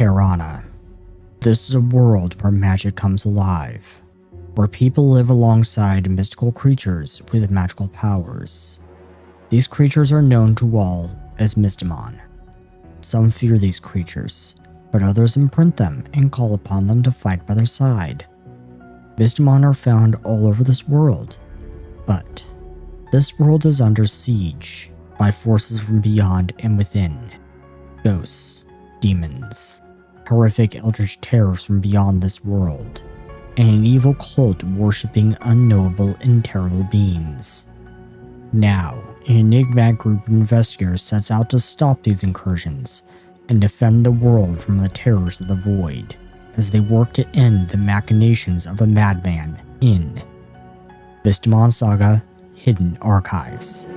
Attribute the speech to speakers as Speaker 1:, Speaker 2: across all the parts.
Speaker 1: Tirana. This is a world where magic comes alive, where people live alongside mystical creatures with magical powers. These creatures are known to all as Mystimon. Some fear these creatures, but others imprint them and call upon them to fight by their side. Mystimon are found all over this world, but this world is under siege by forces from beyond and within. Ghosts, demons, horrific eldritch terrors from beyond this world, and an evil cult worshipping unknowable and terrible beings. Now, an enigmatic group of investigators sets out to stop these incursions and defend the world from the terrors of the void, as they work to end the machinations of a madman in Mystimon Saga: Hidden Archives.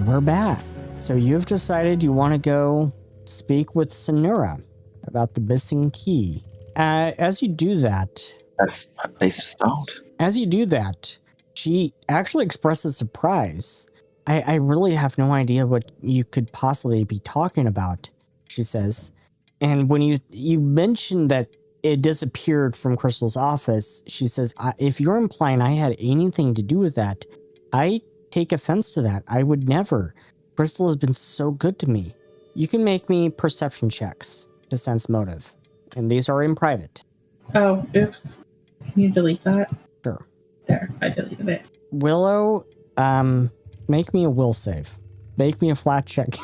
Speaker 1: We're back. So you've decided you want to go speak with Sonura about the missing key. As you do that...
Speaker 2: That's a place to start.
Speaker 1: As you do that, she actually expresses surprise. I really have no idea what you could possibly be talking about, she says. And when you mentioned that it disappeared from Crystal's office, she says, if you're implying I had anything to do with that, I take offense to that. I would never. Crystal has been so good to me. You can make me perception checks to sense motive, and these are in private.
Speaker 3: Oh, oops. Can you delete that?
Speaker 1: Sure.
Speaker 3: There, I deleted it.
Speaker 1: Willow, make me a will save. Make me a flat check.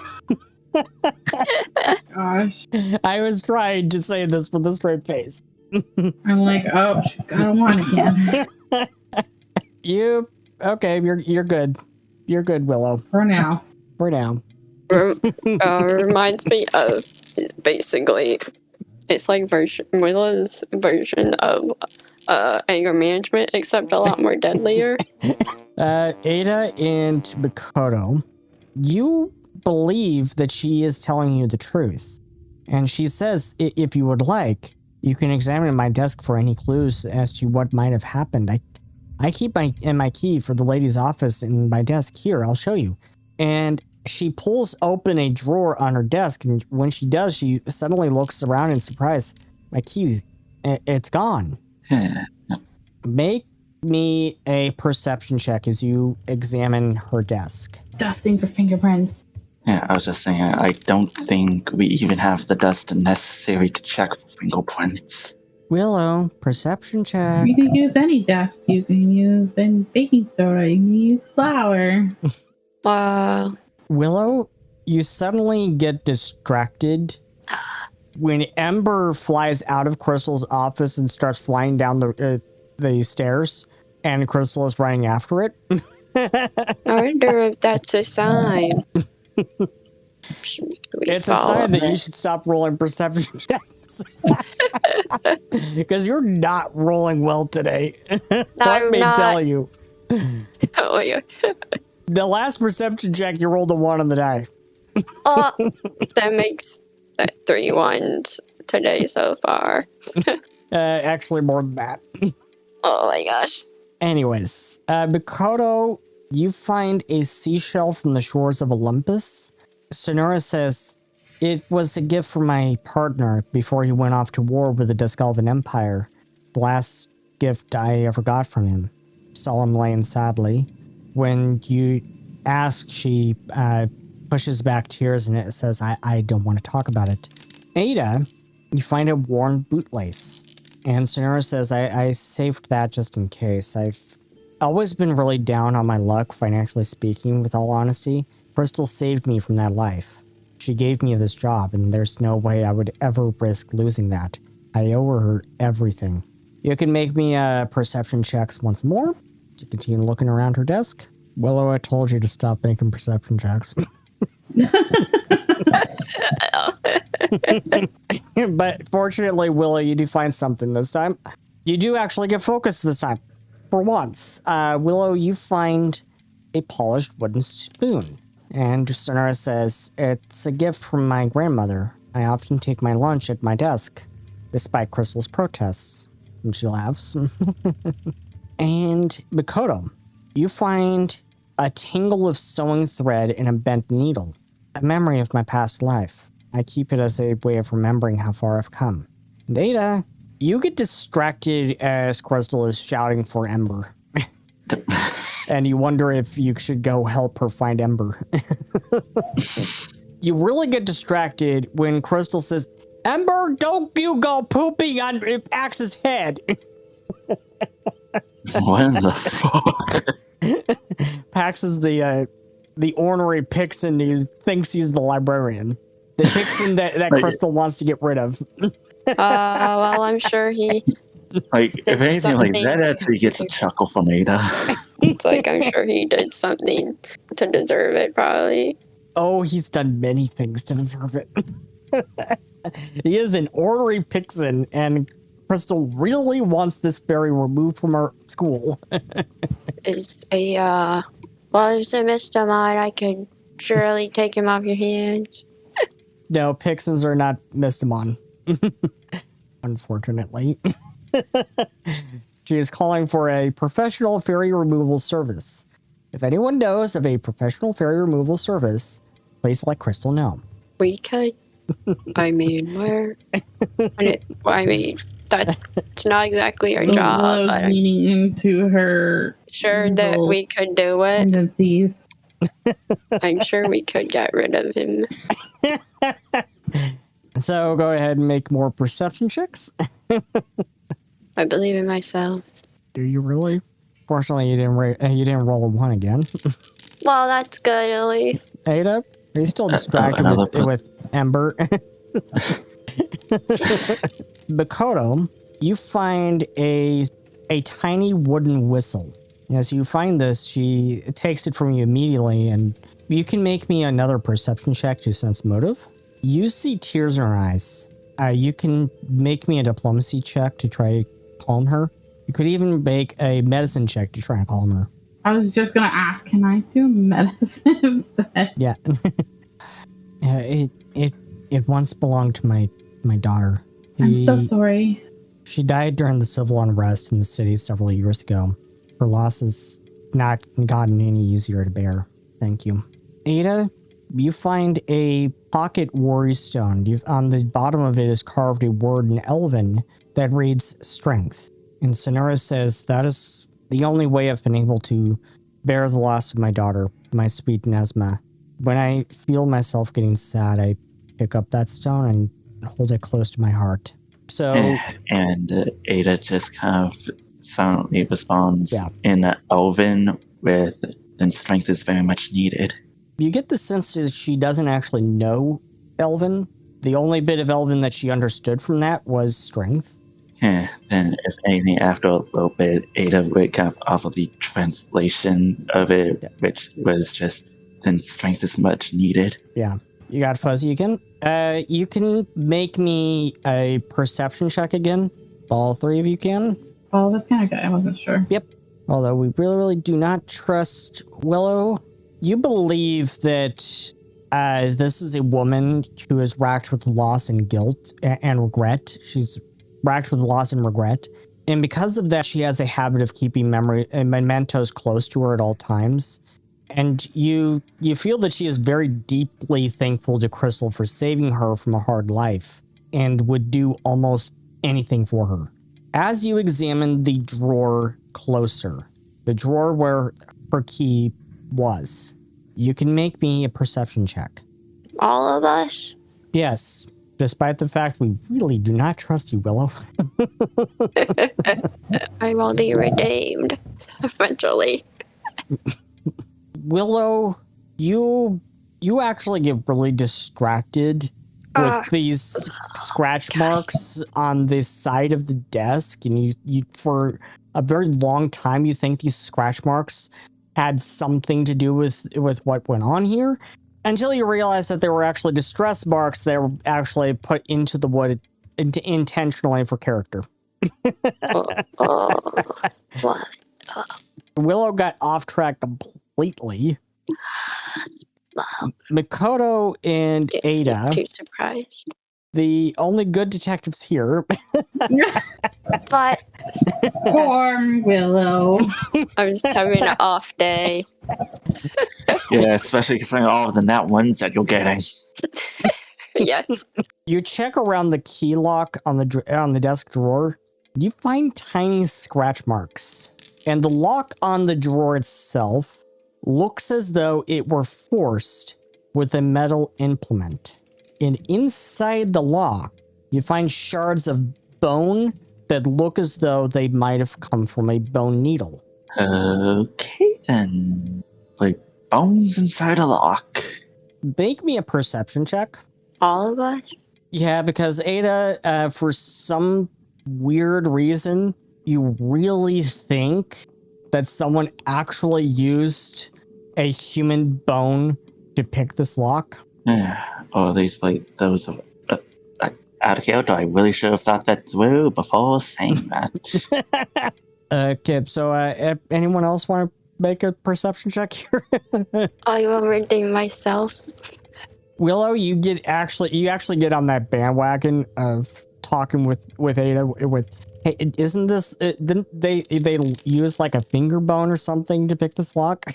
Speaker 3: Gosh.
Speaker 1: I was trying to say this with a straight face.
Speaker 3: I'm like, oh, she's got a one again.
Speaker 1: Okay, you're good. You're good, Willow.
Speaker 3: For now.
Speaker 1: For now.
Speaker 4: Reminds me of, basically, it's like Willow's version of anger management, except a lot more deadlier.
Speaker 1: Ada and Makoto, you believe that she is telling you the truth. And she says, if you would like, you can examine my desk for any clues as to what might have happened. I keep my key for the lady's office in my desk here. I'll show you. And she pulls open a drawer on her desk, and when she does, she suddenly looks around in surprise. My key, it's gone. Make me a perception check as you examine her desk.
Speaker 3: Dusting for fingerprints.
Speaker 2: Yeah, I was just saying, I don't think we even have the dust necessary to check for fingerprints.
Speaker 1: Willow, perception check.
Speaker 3: You can use any dust. You can use baking soda. You can use flour.
Speaker 1: Willow, you suddenly get distracted when Ember flies out of Crystal's office and starts flying down the stairs, and Crystal is running after it.
Speaker 4: I wonder if that's a sign.
Speaker 1: It's a sign that you should stop rolling perception checks. Because you're not rolling well today. Let me tell you.
Speaker 4: Oh, yeah.
Speaker 1: The last perception check, you rolled a 1 on the die.
Speaker 4: That makes 3 ones today so far.
Speaker 1: Actually, more than that.
Speaker 4: Oh my gosh.
Speaker 1: Anyways, Makoto, you find a seashell from the shores of Olympus. Sonura says, it was a gift from my partner before he went off to war with the Discalvan Empire. The last gift I ever got from him. Solemnly and sadly. When you ask, she pushes back tears and it says, I don't want to talk about it. Ada, you find a worn bootlace. And Sonura says, I saved that just in case. I've always been really down on my luck, financially speaking, with all honesty. Crystal saved me from that life. She gave me this job, and there's no way I would ever risk losing that. I owe her everything. You can make me perception checks once more to continue looking around her desk. Willow, I told you to stop making perception checks. But fortunately, Willow, you do find something this time. You do actually get focused this time. For once, Willow, you find a polished wooden spoon. And Sonara says, it's a gift from my grandmother. I often take my lunch at my desk, despite Crystal's protests. And she laughs. And Makoto, you find a tangle of sewing thread and a bent needle, a memory of my past life. I keep it as a way of remembering how far I've come. And Ada, you get distracted as Crystal is shouting for Ember. And you wonder if you should go help her find Ember. You really get distracted when Crystal says, Ember, don't you go pooping on Axe's head.
Speaker 2: What the fuck?
Speaker 1: Pax is the ornery Pixen who thinks he's the librarian. The Pixen that Crystal wants to get rid of.
Speaker 4: Well, I'm sure he.
Speaker 2: Like, if anything, like
Speaker 4: something-
Speaker 2: that actually gets a chuckle from Ada.
Speaker 4: It's like I'm sure he did something to deserve it, probably.
Speaker 1: Oh, he's done many things to deserve it. He is an ornery Pixen, and Crystal really wants this fairy removed from her school.
Speaker 4: It's a well, it's a Mystimon. I could surely take him off your hands.
Speaker 1: No, Pixens are not Mystimon. Unfortunately. She is calling for a professional fairy removal service. If anyone knows of a professional fairy removal service, please let Crystal know.
Speaker 4: We could. I mean, that's not exactly our job.
Speaker 3: Willow's
Speaker 4: But I'm
Speaker 3: leaning into her
Speaker 4: sure that we could do it.
Speaker 3: tendencies.
Speaker 4: I'm sure we could get rid of him.
Speaker 1: So go ahead and make more perception checks.
Speaker 4: I believe in myself.
Speaker 1: Do you really? Fortunately, you didn't roll a 1 again.
Speaker 4: Well, that's good at least.
Speaker 1: Ada, are you still distracted with Ember? Makoto, you find a tiny wooden whistle. And as you find this, she takes it from you immediately, and you can make me another perception check to sense motive. You see tears in her eyes. You can make me a diplomacy check to try to calm her. You could even make a medicine check to try and calm her.
Speaker 3: I was just gonna ask, can I do medicine instead?
Speaker 1: Yeah. It once belonged to my daughter.
Speaker 3: I'm so sorry.
Speaker 1: She died during the civil unrest in the city several years ago. Her loss has not gotten any easier to bear. Thank you. Ada, you find a pocket worry stone. On the bottom of it is carved a word in Elven that reads strength. And Sonara says, that is the only way I've been able to bear the loss of my daughter, my sweet Nesma. When I feel myself getting sad, I pick up that stone and hold it close to my heart. So,
Speaker 2: and Ada just kind of silently responds
Speaker 1: Yeah.
Speaker 2: in Elven with, then strength is very much needed.
Speaker 1: you get the sense that she doesn't actually know Elven. The only bit of Elven that she understood from that was strength.
Speaker 2: Then, if anything, after a little bit, Ada would kind of offer the translation of it, which was just, then strength is much needed.
Speaker 1: Yeah. You got Fuzzy again? You can make me a perception check again. All three of you can.
Speaker 3: Oh, that's kind of good. I wasn't sure.
Speaker 1: Yep. Although we really, really do not trust Willow. You believe that this is a woman who is racked with loss and guilt and regret. She's racked with loss and regret. And because of that, she has a habit of keeping memory and mementos close to her at all times. And you feel that she is very deeply thankful to Crystal for saving her from a hard life and would do almost anything for her. As you examine the drawer closer, the drawer where her key was, you can make me a perception check.
Speaker 4: All of us?
Speaker 1: Yes, despite the fact we really do not trust you, Willow.
Speaker 4: I will be redeemed eventually.
Speaker 1: Willow, you You actually get really distracted with
Speaker 4: Ah.
Speaker 1: these scratch marks on the side of the desk, and you for a very long time you think these scratch marks had something to do with what went on here, until you realize that they were actually distress marks. They were actually put into the wood intentionally for character.
Speaker 4: What?
Speaker 1: Willow got off track completely. Makoto and Ada,
Speaker 4: Too surprised.
Speaker 1: the only good detectives here.
Speaker 4: But
Speaker 3: Poor Willow.
Speaker 4: I was having an off day.
Speaker 2: Yeah, especially considering all of the nat ones that you're getting.
Speaker 4: Yes.
Speaker 1: You check around the key lock on the desk drawer. You find tiny scratch marks, and the lock on the drawer itself looks as though it were forced with a metal implement. And inside the lock, you find shards of bone that look as though they might have come from a bone needle.
Speaker 2: Okay, then. Like, bones inside a lock.
Speaker 1: Make me a perception check.
Speaker 4: All of us?
Speaker 1: Yeah, because Ada, for some weird reason, you really think that someone actually used a human bone to pick this lock.
Speaker 2: Or at least, like, those of... out of character, I really should have thought that through before saying that.
Speaker 1: Okay, so anyone else want to make a perception check here?
Speaker 4: I will redeem myself.
Speaker 1: Willow, you actually get on that bandwagon of talking with Ada with, hey, isn't this didn't they use like a finger bone or something to pick this lock?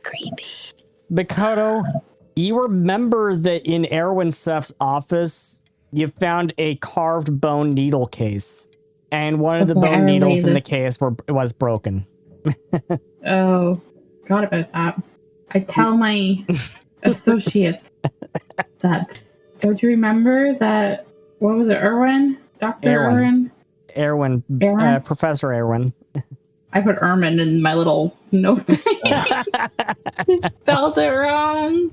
Speaker 4: Creepy.
Speaker 1: Makoto, you remember that in Erwin Seth's office, you found a carved bone needle case, and one of the bone needles in the case was broken.
Speaker 3: Oh, forgot about that. I tell my associates that. Don't you remember that? What was it, Erwin? Dr. Erwin?
Speaker 1: Erwin, Professor Erwin.
Speaker 3: I put Ermin in my little note. I spelled it wrong.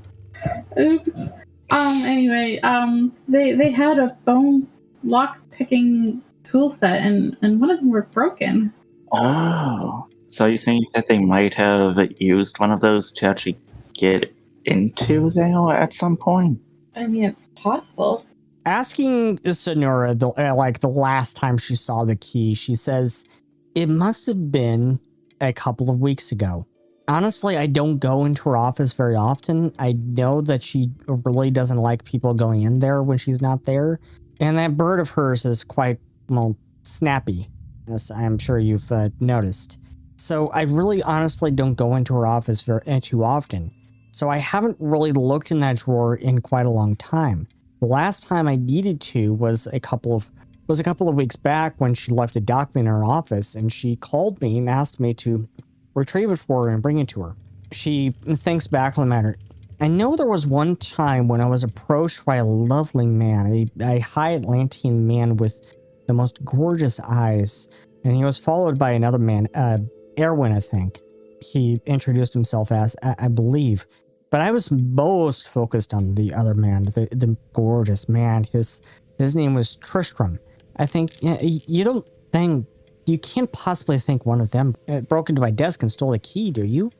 Speaker 3: Oops. Anyway, they had a bone lock picking tool set, and one of them were broken.
Speaker 2: Oh. So you think that they might have used one of those to actually get into there at some point?
Speaker 3: I mean, it's possible.
Speaker 1: Asking Sonora the last time she saw the key, she says it must have been a couple of weeks ago. Honestly, I don't go into her office very often. I know that she really doesn't like people going in there when she's not there. And that bird of hers is quite, well, snappy, as I'm sure you've noticed. So I really honestly don't go into her office too often. So I haven't really looked in that drawer in quite a long time. The last time I needed to was a couple of weeks back when she left a document in her office, and she called me and asked me to retrieve it for her and bring it to her. She thinks back on the matter. I know there was one time when I was approached by a lovely man, a high Atlantean man with the most gorgeous eyes, and he was followed by another man, Erwin, I think. He introduced himself as, I believe. But I was most focused on the other man, the gorgeous man. His name was Tristram. I think you can't possibly think one of them broke into my desk and stole the key, do you?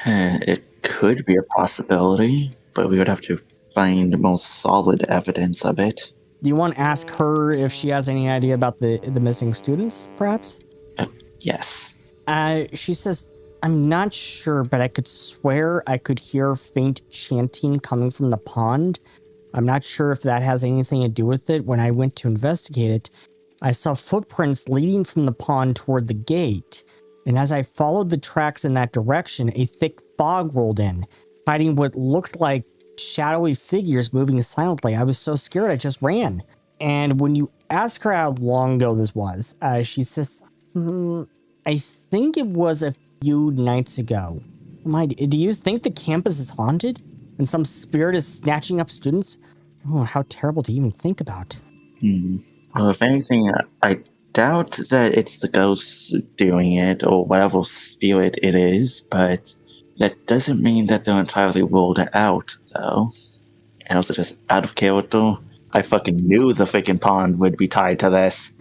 Speaker 2: It could be a possibility, but we would have to find more solid evidence of it.
Speaker 1: Do you want to ask her if she has any idea about the missing students, perhaps?
Speaker 2: Yes.
Speaker 1: She says, I'm not sure, but I could swear I could hear faint chanting coming from the pond. I'm not sure if that has anything to do with it. When I went to investigate it, I saw footprints leading from the pond toward the gate. And as I followed the tracks in that direction, a thick fog rolled in, hiding what looked like shadowy figures moving silently. I was so scared I just ran. And when you ask her how long ago this was, she says, I think it was a few nights ago. Do you think the campus is haunted and some spirit is snatching up students? Oh, how terrible to even think about.
Speaker 2: Well, if anything, I doubt that it's the ghosts doing it or whatever spirit it is, but That doesn't mean that they're entirely ruled out, though. And also, just out of character, I fucking knew the freaking pond would be tied to this.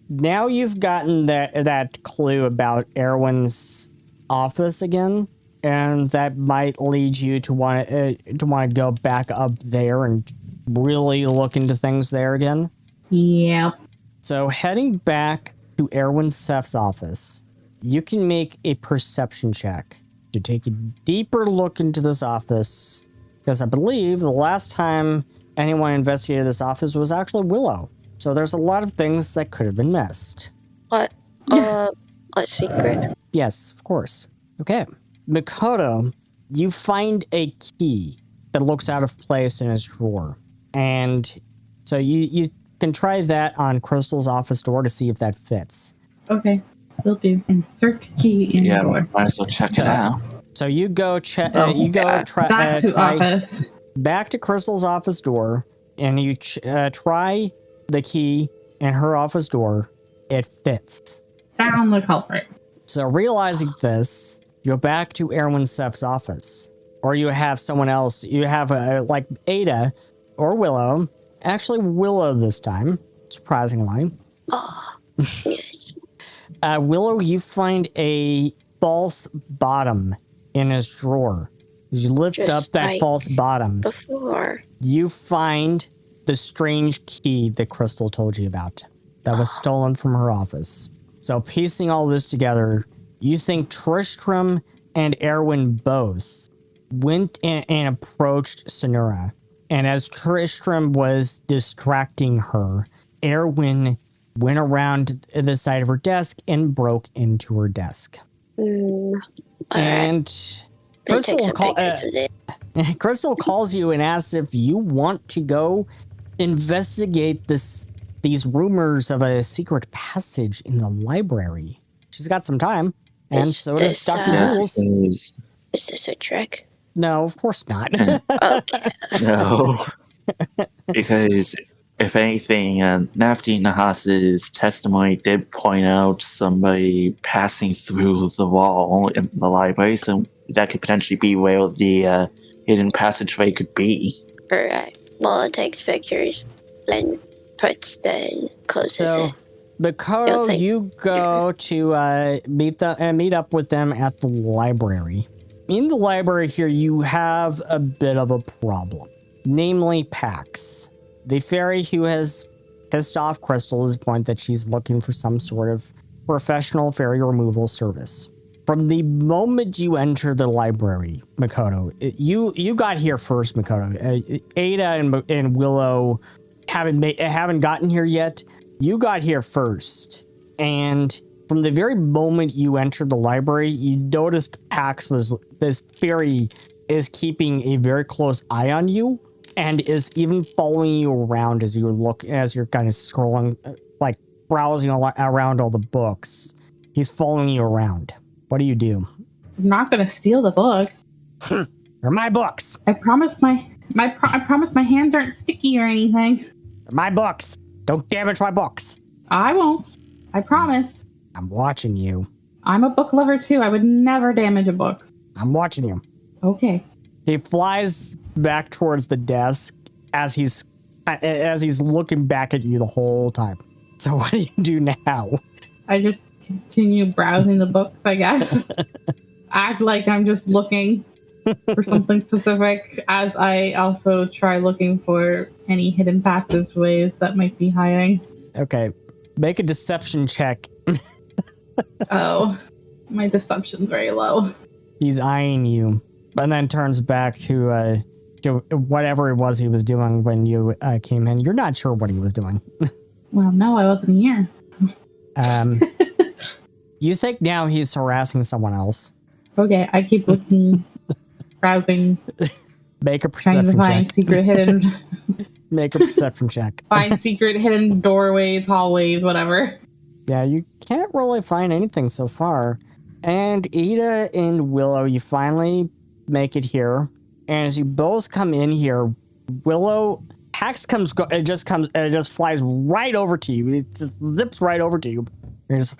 Speaker 1: Now you've gotten that clue about Erwin's office again, and that might lead you to want to go back up there and really look into things there again.
Speaker 3: Yeah.
Speaker 1: So heading back to Erwin Seth's office, you can make a perception check to take a deeper look into this office, because I believe the last time anyone investigated this office was actually Willow. So there's a lot of things that could have been missed.
Speaker 4: What? A secret?
Speaker 1: Yes, of course. Okay. Makoto, you find a key that looks out of place in his drawer. And so you can try that on Crystal's office door to see if that fits.
Speaker 3: Okay. Will do. Insert key in door.
Speaker 2: Might as well check it out.
Speaker 1: So you go check. Back to Crystal's office door, and you try the key in her office door. It fits.
Speaker 3: Found the culprit.
Speaker 1: So realizing this, you go back to Erwin Seth's office, or you have someone else. You have like Ada or Willow. Actually, Willow this time, surprisingly.
Speaker 4: Oh, yes.
Speaker 1: Willow, you find a false bottom in his drawer. As you lift
Speaker 4: Just
Speaker 1: up that
Speaker 4: like
Speaker 1: false bottom,
Speaker 4: before.
Speaker 1: you find the strange key that Crystal told you about that was stolen from her office. So piecing all this together, you think Tristram and Erwin both went and approached Sonura. And as Tristram was distracting her, Erwin went around the side of her desk and broke into her desk. And Crystal calls you and asks if you want to go investigate these rumors of a secret passage in the library. She's got some time, and so does Dr. Jules.
Speaker 4: Is this a trick?
Speaker 1: No, of course not.
Speaker 4: Okay.
Speaker 2: No. Because, if anything, Nafti Nahas's testimony did point out somebody passing through the wall in the library, so that could potentially be where the hidden passageway could be.
Speaker 4: Alright. Lola takes pictures, then closes it.
Speaker 1: Makoto, you go to meet up with them at the library. In the library here, you have a bit of a problem, namely Pax, the fairy who has pissed off Crystal to the point that she's looking for some sort of professional fairy removal service. From the moment you enter the library, Makoto, you got here first, Makoto. Ada and Willow haven't gotten here yet. You got here first, and from the very moment you entered the library, you noticed this fairy is keeping a very close eye on you, and is even following you around as you're kind of scrolling, like browsing around all the books. He's following you around. What do you do?
Speaker 3: I'm not gonna steal the books.
Speaker 1: They're my books.
Speaker 3: I promise I promise my hands aren't sticky or anything.
Speaker 1: They're my books. Don't damage my books.
Speaker 3: I won't. I promise.
Speaker 1: I'm watching you.
Speaker 3: I'm a book lover too. I would never damage a book.
Speaker 1: I'm watching you.
Speaker 3: Okay.
Speaker 1: He flies back towards the desk as he's looking back at you the whole time. So what do you do now?
Speaker 3: I just continue browsing the books, I guess. Act like I'm just looking for something specific, as I also try looking for any hidden passageways that might be hiding.
Speaker 1: Okay. Make a deception check.
Speaker 3: Oh, my deception's very low.
Speaker 1: He's eyeing you, and then turns back to whatever it was he was doing when you came in. You're not sure what he was doing.
Speaker 3: Well, no, I wasn't here.
Speaker 1: You think now he's harassing someone else.
Speaker 3: Okay, I keep looking, browsing,
Speaker 1: Make a
Speaker 3: trying to
Speaker 1: perception
Speaker 3: find
Speaker 1: check.
Speaker 3: secret hidden,
Speaker 1: Make a perception check.
Speaker 3: find secret hidden doorways, hallways, whatever.
Speaker 1: Yeah, you can't really find anything so far. And Ada and Willow, you finally make it here. And as you both come in here, Willow, Pax just flies right over to you. It just zips right over to you. You're just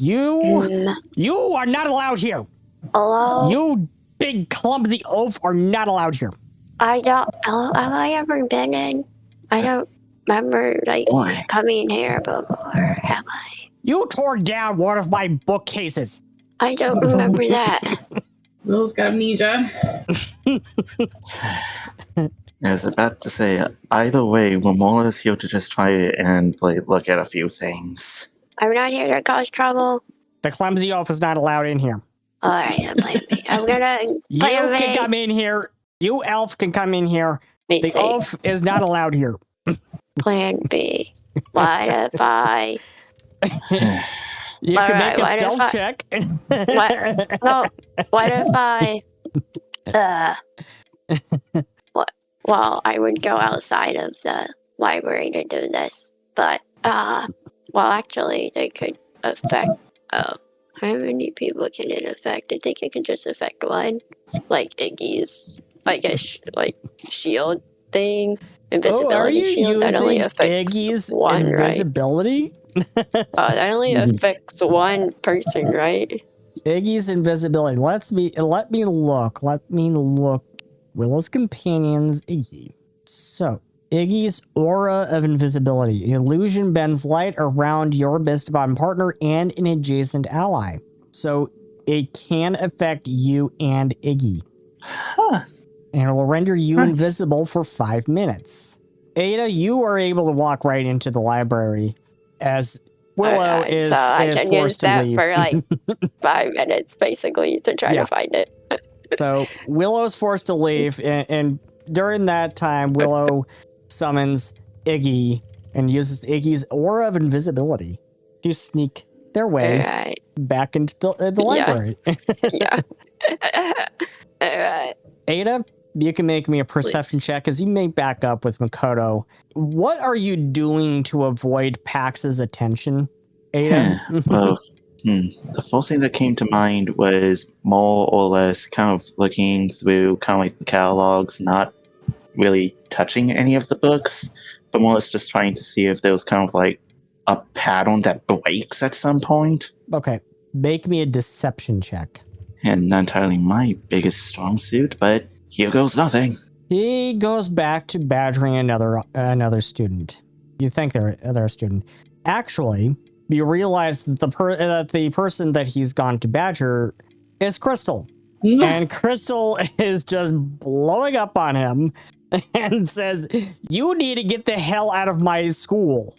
Speaker 1: You are not allowed here.
Speaker 5: Hello?
Speaker 1: You big clumsy oaf are not allowed here.
Speaker 5: Have I ever been in? I don't remember, like,
Speaker 2: Boy.
Speaker 5: coming here before, have I?
Speaker 1: You tore down one of my bookcases.
Speaker 5: I don't remember that.
Speaker 3: Will's got amnesia.
Speaker 2: I was about to say, either way, Momola is here to just try and look at a few things.
Speaker 5: I'm not here to cause trouble.
Speaker 1: The clumsy elf is not allowed in here.
Speaker 5: Alright, then plan B. I'm gonna
Speaker 1: You
Speaker 5: plan
Speaker 1: can
Speaker 5: B.
Speaker 1: come in here. You elf can come in here.
Speaker 5: Let me
Speaker 1: The
Speaker 5: see.
Speaker 1: elf is not allowed here.
Speaker 5: Plan B. What if I...
Speaker 1: You can
Speaker 5: Alright,
Speaker 1: make a
Speaker 5: what if
Speaker 1: stealth
Speaker 5: I-
Speaker 1: check.
Speaker 5: What? No. What if I... What? Well, I would go outside of the library to do this. But, well, actually, they could affect... how many people can it affect? I think it can just affect one. Like Iggy's, I guess, like, shield thing. Invisibility shield. That only affects
Speaker 1: Iggy's
Speaker 5: one,
Speaker 1: invisibility?
Speaker 5: right? That only affects one person, right?
Speaker 1: Iggy's invisibility. Let me look. Willow's companions, Iggy. So, Iggy's aura of invisibility. Illusion bends light around your Mystimon partner and an adjacent ally. So, it can affect you and Iggy.
Speaker 2: Huh.
Speaker 1: And it will render you
Speaker 2: Nice.
Speaker 1: invisible for 5 minutes. Ada, you are able to walk right into the library as Willow
Speaker 5: Alright,
Speaker 1: is
Speaker 5: so I can use
Speaker 1: forced to
Speaker 5: that
Speaker 1: leave.
Speaker 5: for like 5 minutes, basically, to try
Speaker 1: Yeah.
Speaker 5: to find it.
Speaker 1: So Willow's forced to leave, and during that time, Willow summons Iggy and uses Iggy's aura of invisibility to sneak their way
Speaker 5: Alright,
Speaker 1: back into the library.
Speaker 5: yeah. Alright.
Speaker 1: Ada, you can make me a perception check as you may back up with Makoto. What are you doing to avoid Pax's attention, Ada?
Speaker 2: Well, the first thing that came to mind was more or less kind of looking through kind of like the catalogs, not really touching any of the books, but more or less just trying to see if there was kind of like a pattern that breaks at some point.
Speaker 1: Okay, make me a deception check.
Speaker 2: And not entirely my biggest strong suit, but here goes nothing.
Speaker 1: He goes back to badgering another student. You think they're a student. Actually, you realize that the person that he's gone to badger is Crystal. And Crystal is just blowing up on him and says, "You need to get the hell out of my school."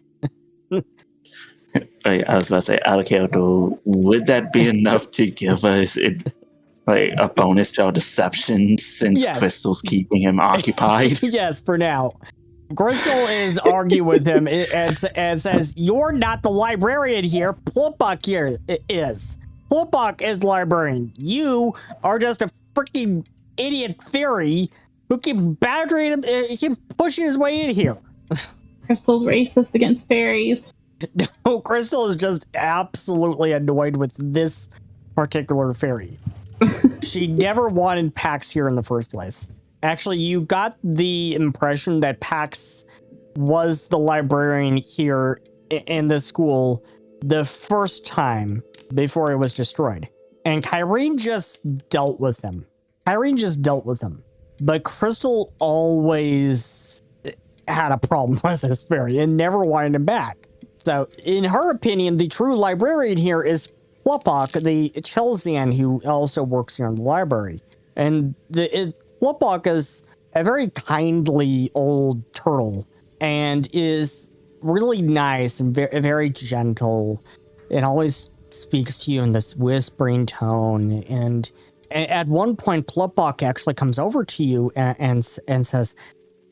Speaker 2: I was about to say, out of character, would that be enough to give us a bonus to our deception since
Speaker 1: Yes.
Speaker 2: Crystal's keeping him occupied?
Speaker 1: Yes, for now. Crystal is arguing with him and says, "You're not the librarian here. Plupok here is. Plupok is the librarian. You are just a freaking idiot fairy who keeps badgering him. He keeps pushing his way in here."
Speaker 3: Crystal's racist against fairies.
Speaker 1: No, Crystal is just absolutely annoyed with this particular fairy. She never wanted Pax here in the first place. Actually, you got the impression that Pax was the librarian here in the school the first time before it was destroyed. And Kyrene just dealt with him. But Crystal always had a problem with this fairy and never wanted him back. So, in her opinion, the true librarian here is Plupok, the Chelsian who also works here in the library. And Plupok is a very kindly old turtle and is really nice and very gentle. It always speaks to you in this whispering tone. And at one point, Plupok actually comes over to you and says,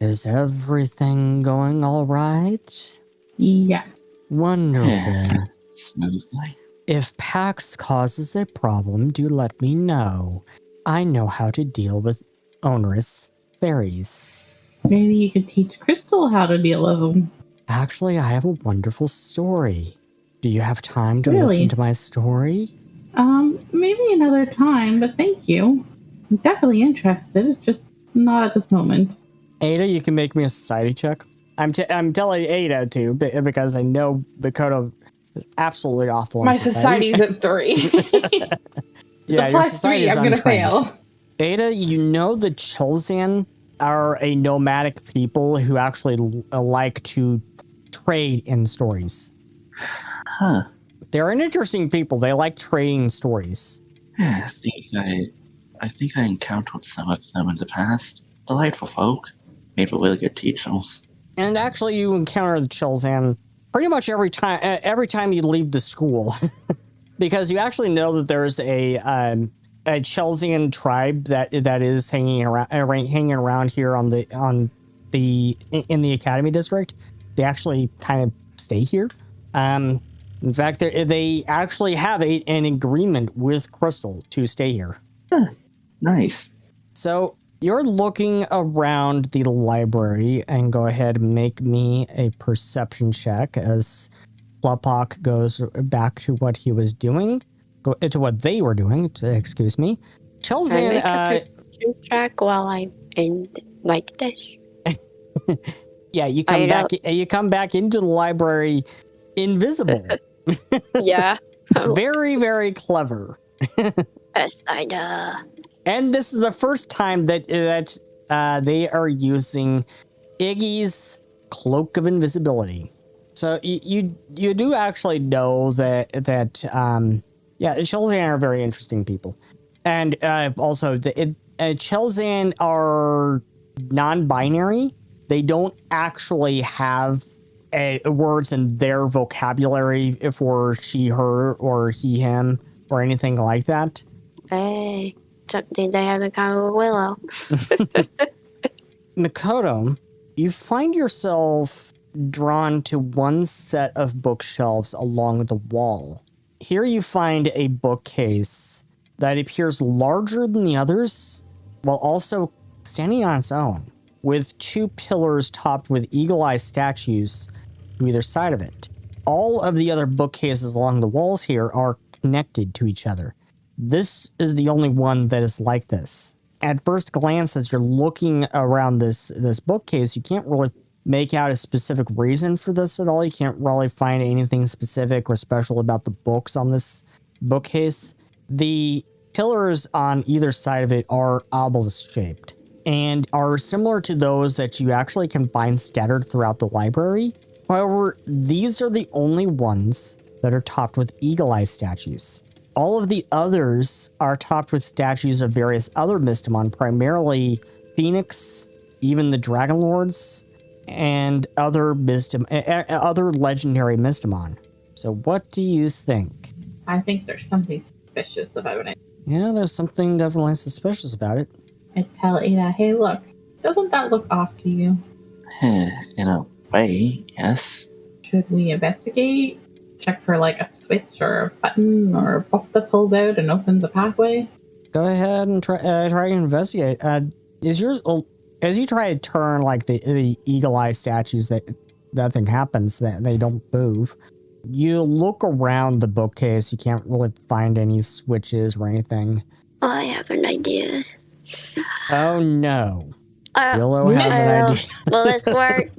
Speaker 1: "Is everything going all right?"
Speaker 3: Yes.
Speaker 1: Wonderful.
Speaker 2: Smoothly.
Speaker 1: If Pax causes a problem, do let me know. I know how to deal with onerous fairies.
Speaker 3: Maybe you could teach Crystal how to deal with them.
Speaker 1: Actually, I have a wonderful story. Do you have time to
Speaker 3: Really?
Speaker 1: listen to my story?
Speaker 3: Maybe another time, but thank you. I'm definitely interested, just not at this moment.
Speaker 1: Ada, you can make me a society check. I'm telling Ada to because I know Makoto It's absolutely awful.
Speaker 3: My
Speaker 1: in society.
Speaker 3: society's at 3.
Speaker 1: Yeah,
Speaker 3: the
Speaker 1: your
Speaker 3: plus
Speaker 1: society
Speaker 3: 3,
Speaker 1: is
Speaker 3: I'm gonna
Speaker 1: untrained.
Speaker 3: fail.
Speaker 1: Ada, you know the Chilzan are a nomadic people who actually like to trade in stories.
Speaker 2: Huh.
Speaker 1: They're an interesting people. They like trading stories.
Speaker 2: Yeah, I think I encountered some of them in the past. Delightful folk. Made really good teachers.
Speaker 1: And actually, you encounter the Chilzan pretty much every time you leave the school, because you actually know that there's a Chilzan tribe that is hanging around here in the Academy District. They actually kind of stay here. In fact, they actually have an agreement with Crystal to stay here.
Speaker 2: Huh. Nice.
Speaker 1: So you're looking around the library, and go ahead and make me a perception check as Flopok goes back to what he was doing, to what they were doing. Excuse me. Chilzan,
Speaker 5: perception check while I'm in like this.
Speaker 1: yeah, you come back into the library invisible.
Speaker 5: Yeah.
Speaker 1: Very, very clever.
Speaker 5: Yes, I know.
Speaker 1: And this is the first time that they are using Iggy's Cloak of Invisibility. So you do actually know that Chilzan are very interesting people, and also Chilzan are non-binary. They don't actually have words in their vocabulary for she, her, or he, him, or anything like that.
Speaker 5: Hey, something they have in common with Willow.
Speaker 1: Makoto, you find yourself drawn to one set of bookshelves along the wall. Here you find a bookcase that appears larger than the others, while also standing on its own, with two pillars topped with eagle-eye statues to either side of it. All of the other bookcases along the walls here are connected to each other. This is the only one that is like this. At first glance, as you're looking around this bookcase, you can't really make out a specific reason for this at all. You can't really find anything specific or special about the books on this bookcase. The pillars on either side of it are obelisk shaped and are similar to those that you actually can find scattered throughout the library. However, these are the only ones that are topped with eagle-eye statues. All of the others are topped with statues of various other Mystimon, primarily Phoenix, even the Dragon Lords, and other legendary Mystimon. So what do you think?
Speaker 3: I think there's something suspicious about it.
Speaker 1: Yeah, there's something definitely suspicious about it.
Speaker 3: I tell Ada, hey, look, doesn't that look off to you?
Speaker 2: In a way, yes.
Speaker 3: Should we investigate? Check for like a switch or a button or a book that pulls out and opens a pathway?
Speaker 1: Go ahead and try to investigate. As you try to turn like the eagle-eye statues, that nothing happens, that they don't move. You look around the bookcase, you can't really find any switches or anything.
Speaker 5: I have an idea.
Speaker 1: Oh no. Willow has an idea.
Speaker 5: Will this work?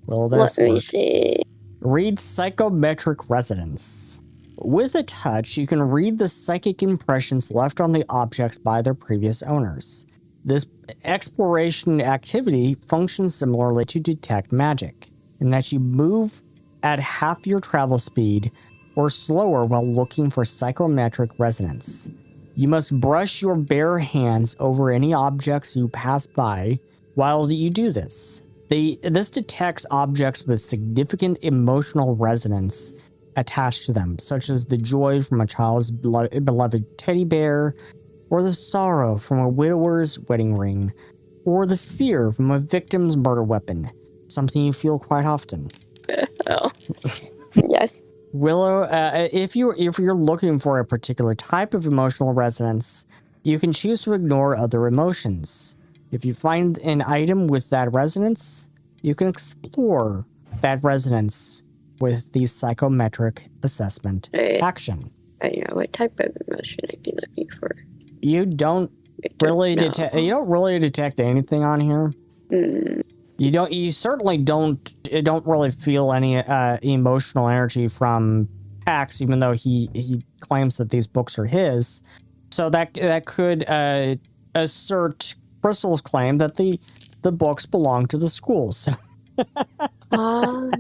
Speaker 1: Will this
Speaker 5: Let me
Speaker 1: work?
Speaker 5: see.
Speaker 1: Read psychometric resonance. With a touch, you can read the psychic impressions left on the objects by their previous owners. This exploration activity functions similarly to detect magic, in that you move at half your travel speed or slower while looking for psychometric resonance. You must brush your bare hands over any objects you pass by while you do this. This detects objects with significant emotional resonance attached to them, such as the joy from a child's beloved teddy bear, or the sorrow from a widower's wedding ring, or the fear from a victim's murder weapon, something you feel quite often.
Speaker 5: Oh. Yes.
Speaker 1: Willow, if you're looking for a particular type of emotional resonance, you can choose to ignore other emotions. If you find an item with that resonance, you can explore that resonance with the psychometric assessment action.
Speaker 5: I know what type of emotion I'd be looking for.
Speaker 1: You don't really detect. You don't really detect anything on here. You certainly don't really feel any emotional energy from packs, even though he claims that these books are his. So that could assert Crystal's claim that the books belong to the school. So
Speaker 5: Oh,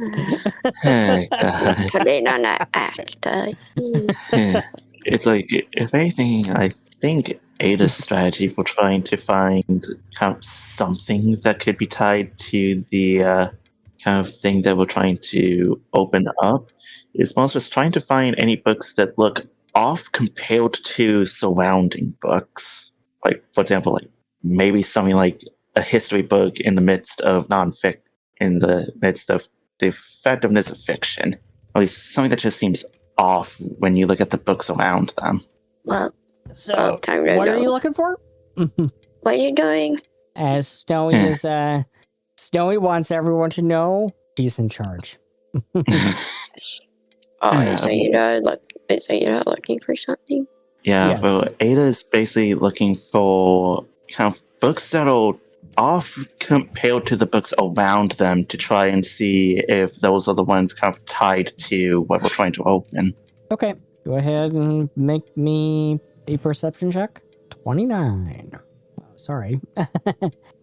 Speaker 2: Oh, God.
Speaker 5: putting on an act. I see.
Speaker 2: Yeah. It's like, if anything, I think Ada's strategy for trying to find kind of something that could be tied to the kind of thing that we're trying to open up is most just trying to find any books that look off compared to surrounding books. Like, for example, like maybe something like a history book in the midst of nonfiction, in the midst of the effectiveness of fiction. At least something that just seems off when you look at the books around them.
Speaker 5: Well,
Speaker 1: so
Speaker 5: time to
Speaker 1: what are
Speaker 5: go.
Speaker 1: you looking for?
Speaker 5: What are you doing?
Speaker 1: As Snowy is Snowy wants everyone to know he's in charge.
Speaker 5: Oh, is Ada looking for something?
Speaker 2: Yeah,
Speaker 1: Yes.
Speaker 2: well, Ada is basically looking for kind of books that are off compared to the books around them to try and see if those are the ones kind of tied to what we're trying to open.
Speaker 1: Okay, go ahead and make me a perception check. 29. Oh, sorry.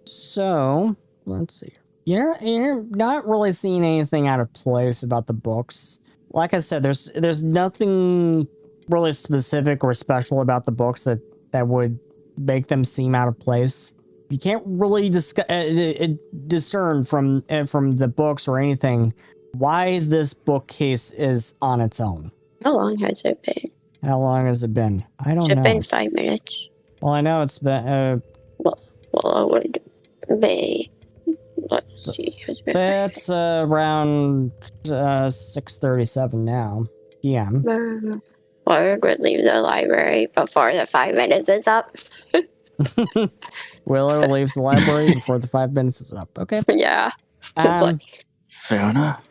Speaker 1: So, let's see. You're not really seeing anything out of place about the books. Like I said, there's nothing really specific or special about the books that would make them seem out of place. You can't really discern from the books or anything why this bookcase is on its own.
Speaker 5: How long has it been?
Speaker 1: How long has it been? I don't
Speaker 5: Has
Speaker 1: know.
Speaker 5: it been 5 minutes?
Speaker 1: Well, I know it's been.
Speaker 5: Well, it would be. Let's see. Has it been 5
Speaker 1: It's around 6:37 now p.m.
Speaker 5: minutes? Well, would leave the library before the 5 minutes is up.
Speaker 1: Willow leaves the library before the 5 minutes is up. Okay.
Speaker 5: Yeah.
Speaker 2: Fair enough.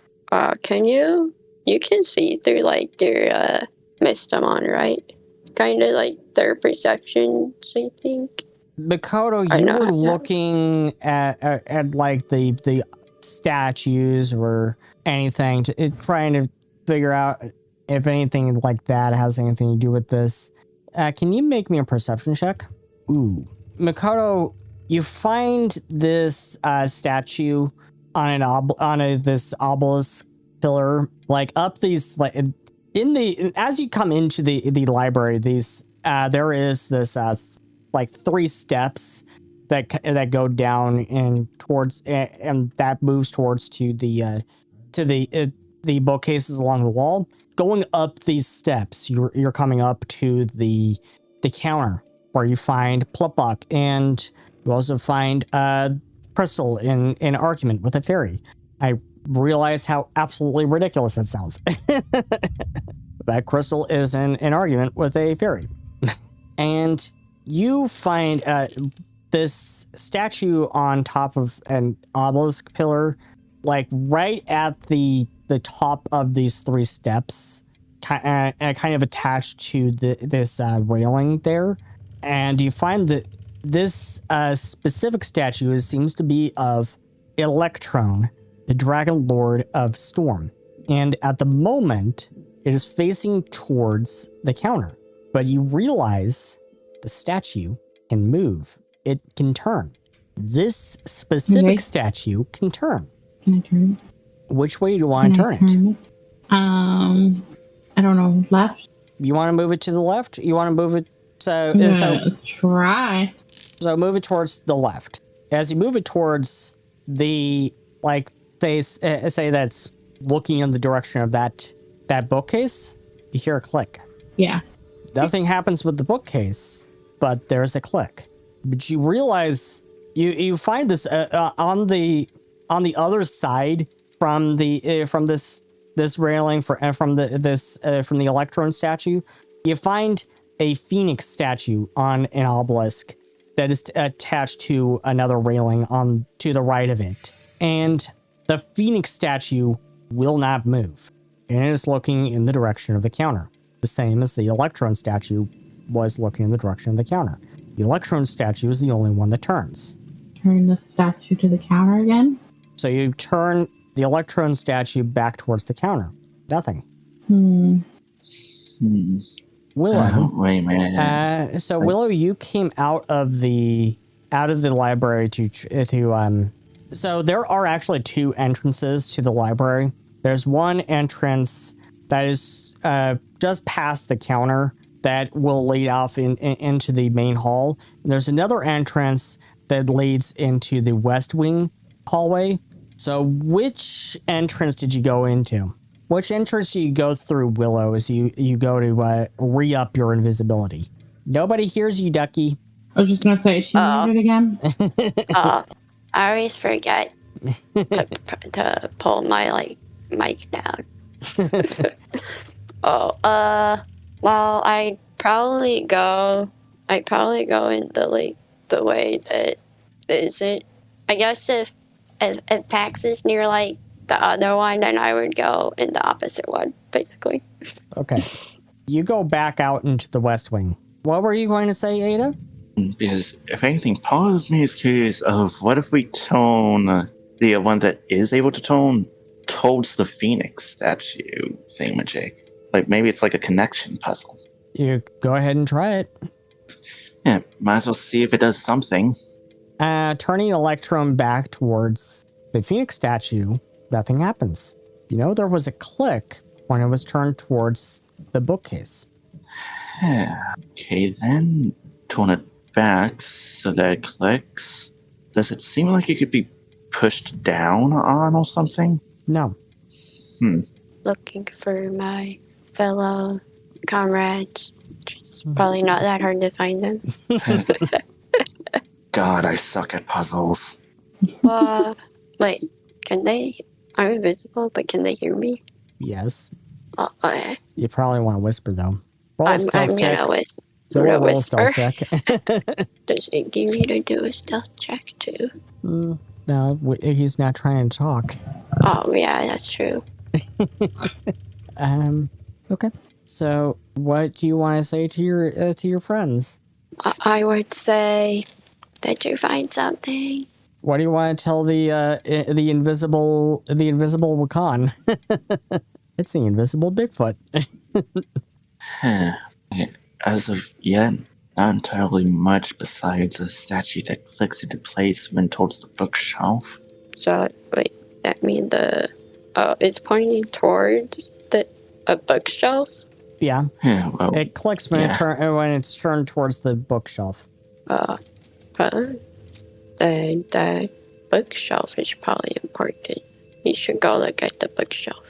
Speaker 5: Can you can see through like their Mystimon, right? Kind of like their perceptions, I think.
Speaker 1: Makoto, you were looking at like the statues or anything, trying to figure out if anything like that has anything to do with this. Can you make me a perception check? Ooh. Makoto, you find this statue on this obelisk pillar, like up these, like as you come into the library, these there is this like 3 steps that go down and towards, and that moves towards to the bookcases along the wall. Going up these steps, you're coming up to the counter where you find Plupbuck, and you also find Crystal in an argument with a fairy. I realize how absolutely ridiculous that sounds. But Crystal is in an argument with a fairy. And you find this statue on top of an obelisk pillar, like right at the top of these 3 steps, kind of attached to this railing there. And you find that this specific statue seems to be of Electron, the Dragon Lord of Storm. And at the moment, it is facing towards the counter. But you realize the statue can move. It can turn. This specific statue can turn.
Speaker 3: Can I turn it?
Speaker 1: Which way do you want to turn it?
Speaker 3: I don't know. Left?
Speaker 1: You want to move it to the left? You want to move it so
Speaker 3: try.
Speaker 1: So move it towards the left. As you move it towards the, like, say that's looking in the direction of that bookcase, you hear a click.
Speaker 3: Yeah.
Speaker 1: Nothing happens with the bookcase, but there's a click. But you realize you find this on the other side from this railing from the Electron statue. You find a phoenix statue on an obelisk that is attached to another railing on to the right of it, and the phoenix statue will not move, and it is looking in the direction of the counter, the same as the Electron statue was looking in the direction of the counter. The Electron statue is the only one that turns.
Speaker 3: Turn the statue to the counter again. So
Speaker 1: you turn the Electron statue back towards the counter. Nothing. Willow.
Speaker 2: Wait a minute.
Speaker 1: So Willow, you came out of the library to. So there are actually two entrances to the library. There's one entrance that is just past the counter that will lead off into the main hall. And there's another entrance that leads into the West Wing hallway. So which entrance did you go into? Which entrance do you go through, Willow, as you go to re-up your invisibility? Nobody hears you, Ducky.
Speaker 3: I was just gonna say, is she muted again?
Speaker 5: I always forget to pull my mic down. Well, I'd probably go in the way that isn't. I guess if PAX is near the other one, then I would go in the opposite one, basically.
Speaker 1: Okay. You go back out into the West Wing. What were you going to say, Ada?
Speaker 2: Because if anything, part of me is curious of what if we tone the one that is able to tone towards the Phoenix statue thingamajig. Maybe it's like a connection puzzle.
Speaker 1: You go ahead and try it.
Speaker 2: Yeah, might as well see if it does something.
Speaker 1: Turning Electron back towards the Phoenix statue, nothing happens. There was a click when it was turned towards the bookcase.
Speaker 2: Okay, then turn it back so that it clicks. Does it seem like it could be pushed down on or something?
Speaker 1: No.
Speaker 5: Looking for my fellow comrades. It's probably not that hard to find them.
Speaker 2: God, I suck at puzzles.
Speaker 5: Wait, I'm invisible, but can they hear me?
Speaker 1: Yes.
Speaker 5: Okay.
Speaker 1: You probably want to whisper, though. Roll a
Speaker 5: I'm
Speaker 1: stealth check.
Speaker 5: gonna whisper.
Speaker 1: Roll a stealth check.
Speaker 5: Does it give me to do a stealth check too?
Speaker 1: No, he's not trying to talk.
Speaker 5: Oh yeah, that's true.
Speaker 1: Okay. So, what do you want to say to your friends?
Speaker 5: I would say, did you find something?
Speaker 1: What do you want to tell the invisible Wakan? It's the invisible Bigfoot.
Speaker 2: As of yet, not entirely much besides a statue that clicks into place when towards the bookshelf.
Speaker 5: So wait, that means it's pointing towards a bookshelf.
Speaker 1: Yeah.
Speaker 2: Well,
Speaker 1: It clicks when it's turned towards the bookshelf.
Speaker 5: Then the bookshelf is probably important. You should go look at the bookshelf.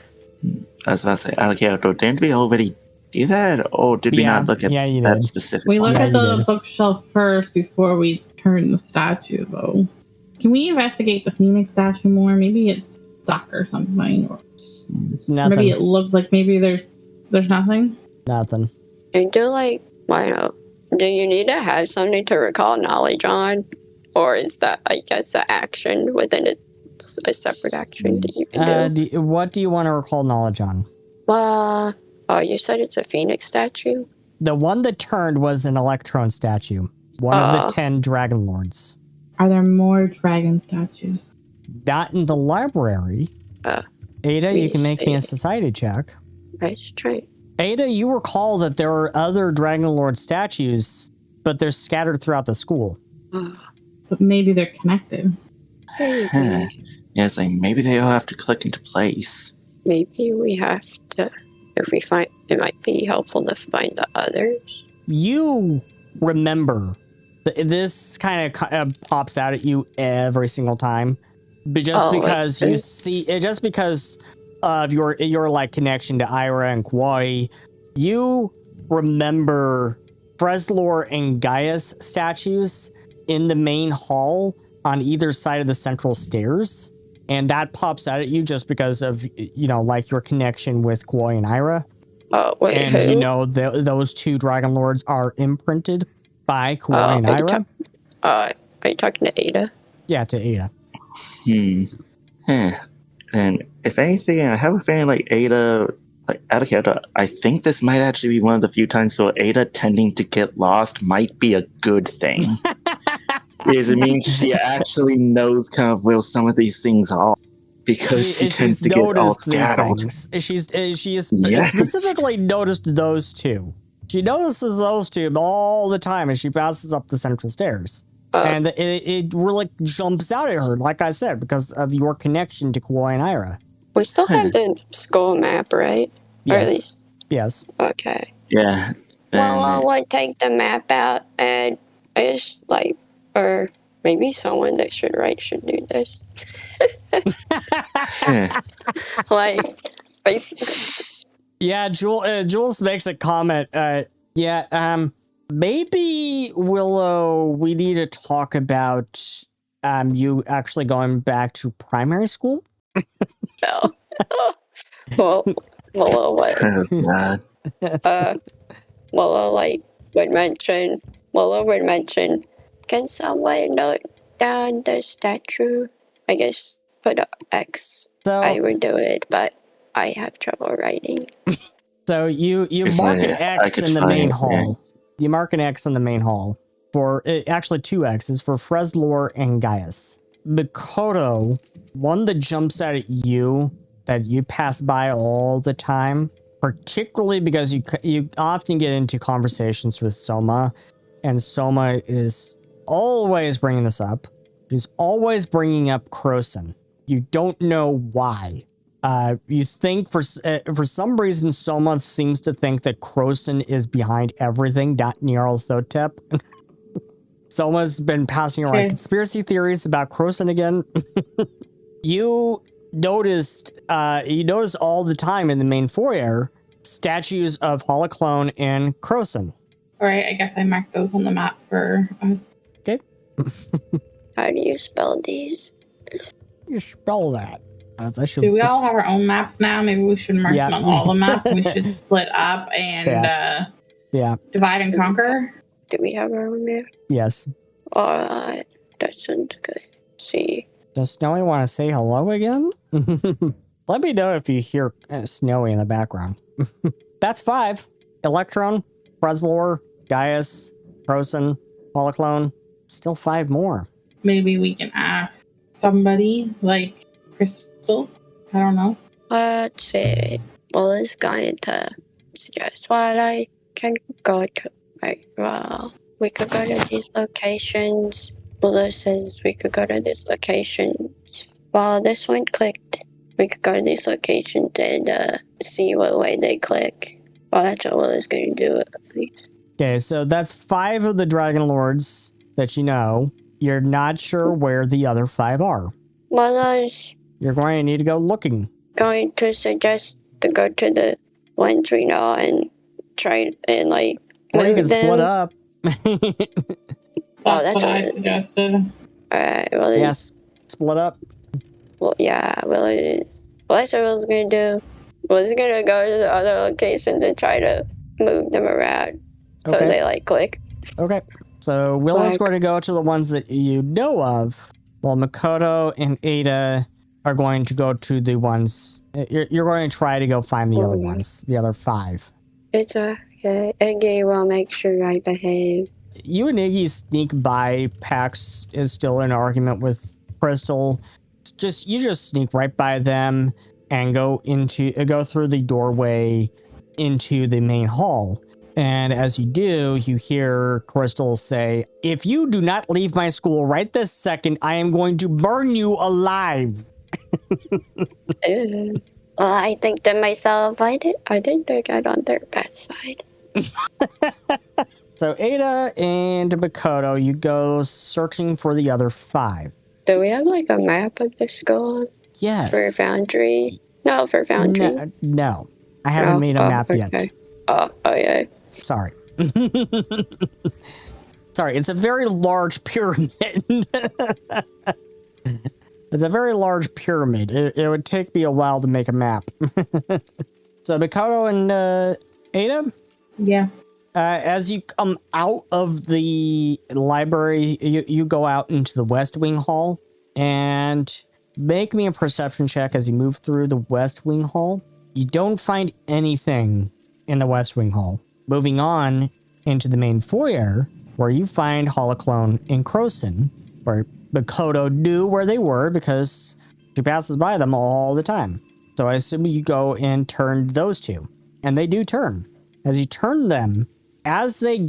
Speaker 2: I was about to say, Alejandro, didn't we already do that? Or did we not look at that specific
Speaker 3: We
Speaker 2: one?
Speaker 3: looked at the bookshelf first before we turned the statue, though. Can we investigate the Phoenix statue more? Maybe it's stuck or something. Or
Speaker 1: Nothing.
Speaker 3: maybe it looked like there's nothing.
Speaker 1: Nothing.
Speaker 5: And do you need to have something to recall knowledge on? Or is that, I guess, an action within a separate action that you can do?
Speaker 1: What do you want to recall knowledge on?
Speaker 5: Well, you said it's a Phoenix statue?
Speaker 1: The one that turned was an Electron statue. One of the 10 Dragon Lords.
Speaker 3: Are there more dragon statues?
Speaker 1: Not in the library. Ada, you can make me a society check.
Speaker 5: Let's try.
Speaker 1: Ada, you recall that there are other Dragon Lord statues, but they're scattered throughout the school.
Speaker 3: But maybe they're connected.
Speaker 2: Yes, maybe they all have to click into place.
Speaker 5: Maybe we have to, if we find, it might be helpful to find the others. You
Speaker 1: remember, this kind of pops out at you every single time. But just because you see it, just because of your connection to Ira and Kwai, you remember Freslor and Gaius statues in the main hall on either side of the central stairs, and that pops out at you just because of your connection with Kwai and Ira. And who? Those two Dragon Lords are imprinted by Kwai and Ira.
Speaker 5: Are you talking to Ada?
Speaker 1: Yeah, to Ada.
Speaker 2: And if anything, I have a feeling Ada, I think this might actually be one of the few times where Ada tending to get lost might be a good thing. Because it means she actually knows kind of where some of these things are. because she tends
Speaker 1: she's
Speaker 2: to get all
Speaker 1: noticed these
Speaker 2: scattered.
Speaker 1: things. She has
Speaker 2: Yes.
Speaker 1: specifically noticed those two. She notices those two all the time as she passes up the central stairs. And it really jumps out at her, like I said, because of your connection to Kawhi and Ira.
Speaker 4: We still have the school map, right? Or at
Speaker 1: Yes.
Speaker 4: least,
Speaker 1: Yes.
Speaker 4: okay.
Speaker 2: Yeah.
Speaker 4: Well, I
Speaker 2: And
Speaker 4: would take the map out and it's like, or maybe someone that should write should do this. Like, basically.
Speaker 1: Yeah, Jules makes a comment. Maybe Willow, we need to talk about you actually going back to primary school.
Speaker 4: No. Well, what?
Speaker 2: oh, God.
Speaker 4: Willow would mention, can someone note down the statue? I guess put a X.
Speaker 1: So
Speaker 4: I would do it, but I have trouble writing.
Speaker 1: So you
Speaker 2: It's
Speaker 1: mark an
Speaker 2: like, I
Speaker 1: X
Speaker 2: could
Speaker 1: in the
Speaker 2: find
Speaker 1: main
Speaker 2: it,
Speaker 1: hall. You mark an X in the main hall for actually 2 X's for Freslor and Gaius. Mikoto, one that jumps out at you that you pass by all the time, particularly because you often get into conversations with Soma, and Soma is always bringing this up. He's always bringing up Croson. You don't know why. You think for some reason Soma seems to think that Croson is behind everything, not Nyarlathotep. Soma's been passing around conspiracy theories about Croson again. You noticed all the time in the main foyer statues of Holoclone and Croson.
Speaker 3: All right, I guess I marked those on the map for us.
Speaker 1: Okay.
Speaker 4: How do you spell these?
Speaker 1: You spell that. I should.
Speaker 3: Do we all have our own maps now? Maybe we should mark them on all the maps and we should split up and divide and conquer.
Speaker 4: Do we have our own map?
Speaker 1: Yes.
Speaker 4: Alright, that sounds good. See.
Speaker 1: Does Snowy want to say hello again? Let me know if you hear Snowy in the background. That's 5. Electron, Breslor, Gaius, Croson, Holoclone. Still 5 more.
Speaker 3: Maybe we can ask somebody like Crystal. I don't know.
Speaker 4: Let's see. Well, it's going to suggest what I can go to. Right, well, we could go to these locations. Well, this says we could go to these locations. Well, this one clicked. We could go to these locations and see what way they click. Well, that's what Willow's going to do at least.
Speaker 1: Okay, so that's 5 of the Dragon Lords that you know. You're not sure where the other 5 are.
Speaker 4: Well,
Speaker 1: You're going to need to go looking.
Speaker 4: going to suggest to go to the ones we know and try and like
Speaker 1: Or you
Speaker 4: move
Speaker 1: can
Speaker 4: them.
Speaker 1: split up.
Speaker 3: That's
Speaker 4: that's
Speaker 3: what I
Speaker 4: what-
Speaker 3: suggested.
Speaker 4: Alright, well,
Speaker 1: Yes, split up.
Speaker 4: well, yeah, well, that's what Will's gonna do. Will's gonna go to the other locations and try to move them around so
Speaker 1: Okay.
Speaker 4: they like click.
Speaker 1: Okay, so Willow's
Speaker 4: Flag.
Speaker 1: going to go to the ones that you know of, while Makoto and Ada are going to go to the ones... You're going to try to go find the other
Speaker 4: Okay.
Speaker 1: ones, the other 5.
Speaker 4: It's okay. Iggy will make sure I behave.
Speaker 1: You and Iggy sneak by. Pax is still in argument with Crystal. You just sneak right by them and go through the doorway into the main hall. And as you do, you hear Crystal say, "If you do not leave my school right this second, I am going to burn you alive."
Speaker 4: Well, I think to myself, I didn't get on their bad side.
Speaker 1: So Ada and Makoto, you go searching for the other 5.
Speaker 4: Do we have like a map of the school
Speaker 1: Yes.
Speaker 4: for Foundry? No, for Foundry.
Speaker 1: No. I haven't made a map yet.
Speaker 4: Oh, yeah.
Speaker 1: Sorry. Sorry, it's a very large pyramid. It's a very large pyramid. It would take me a while to make a map. So Makoto and Ada?
Speaker 3: Yeah.
Speaker 1: As you come out of the library, you go out into the West Wing Hall and make me a perception check as you move through the West Wing Hall. You don't find anything in the West Wing Hall. Moving on into the main foyer, where you find Holoclone and Croson, where Makoto knew where they were because She passes by them all the time. So I assume you go and turn those two. And they do turn. As you turn them, as they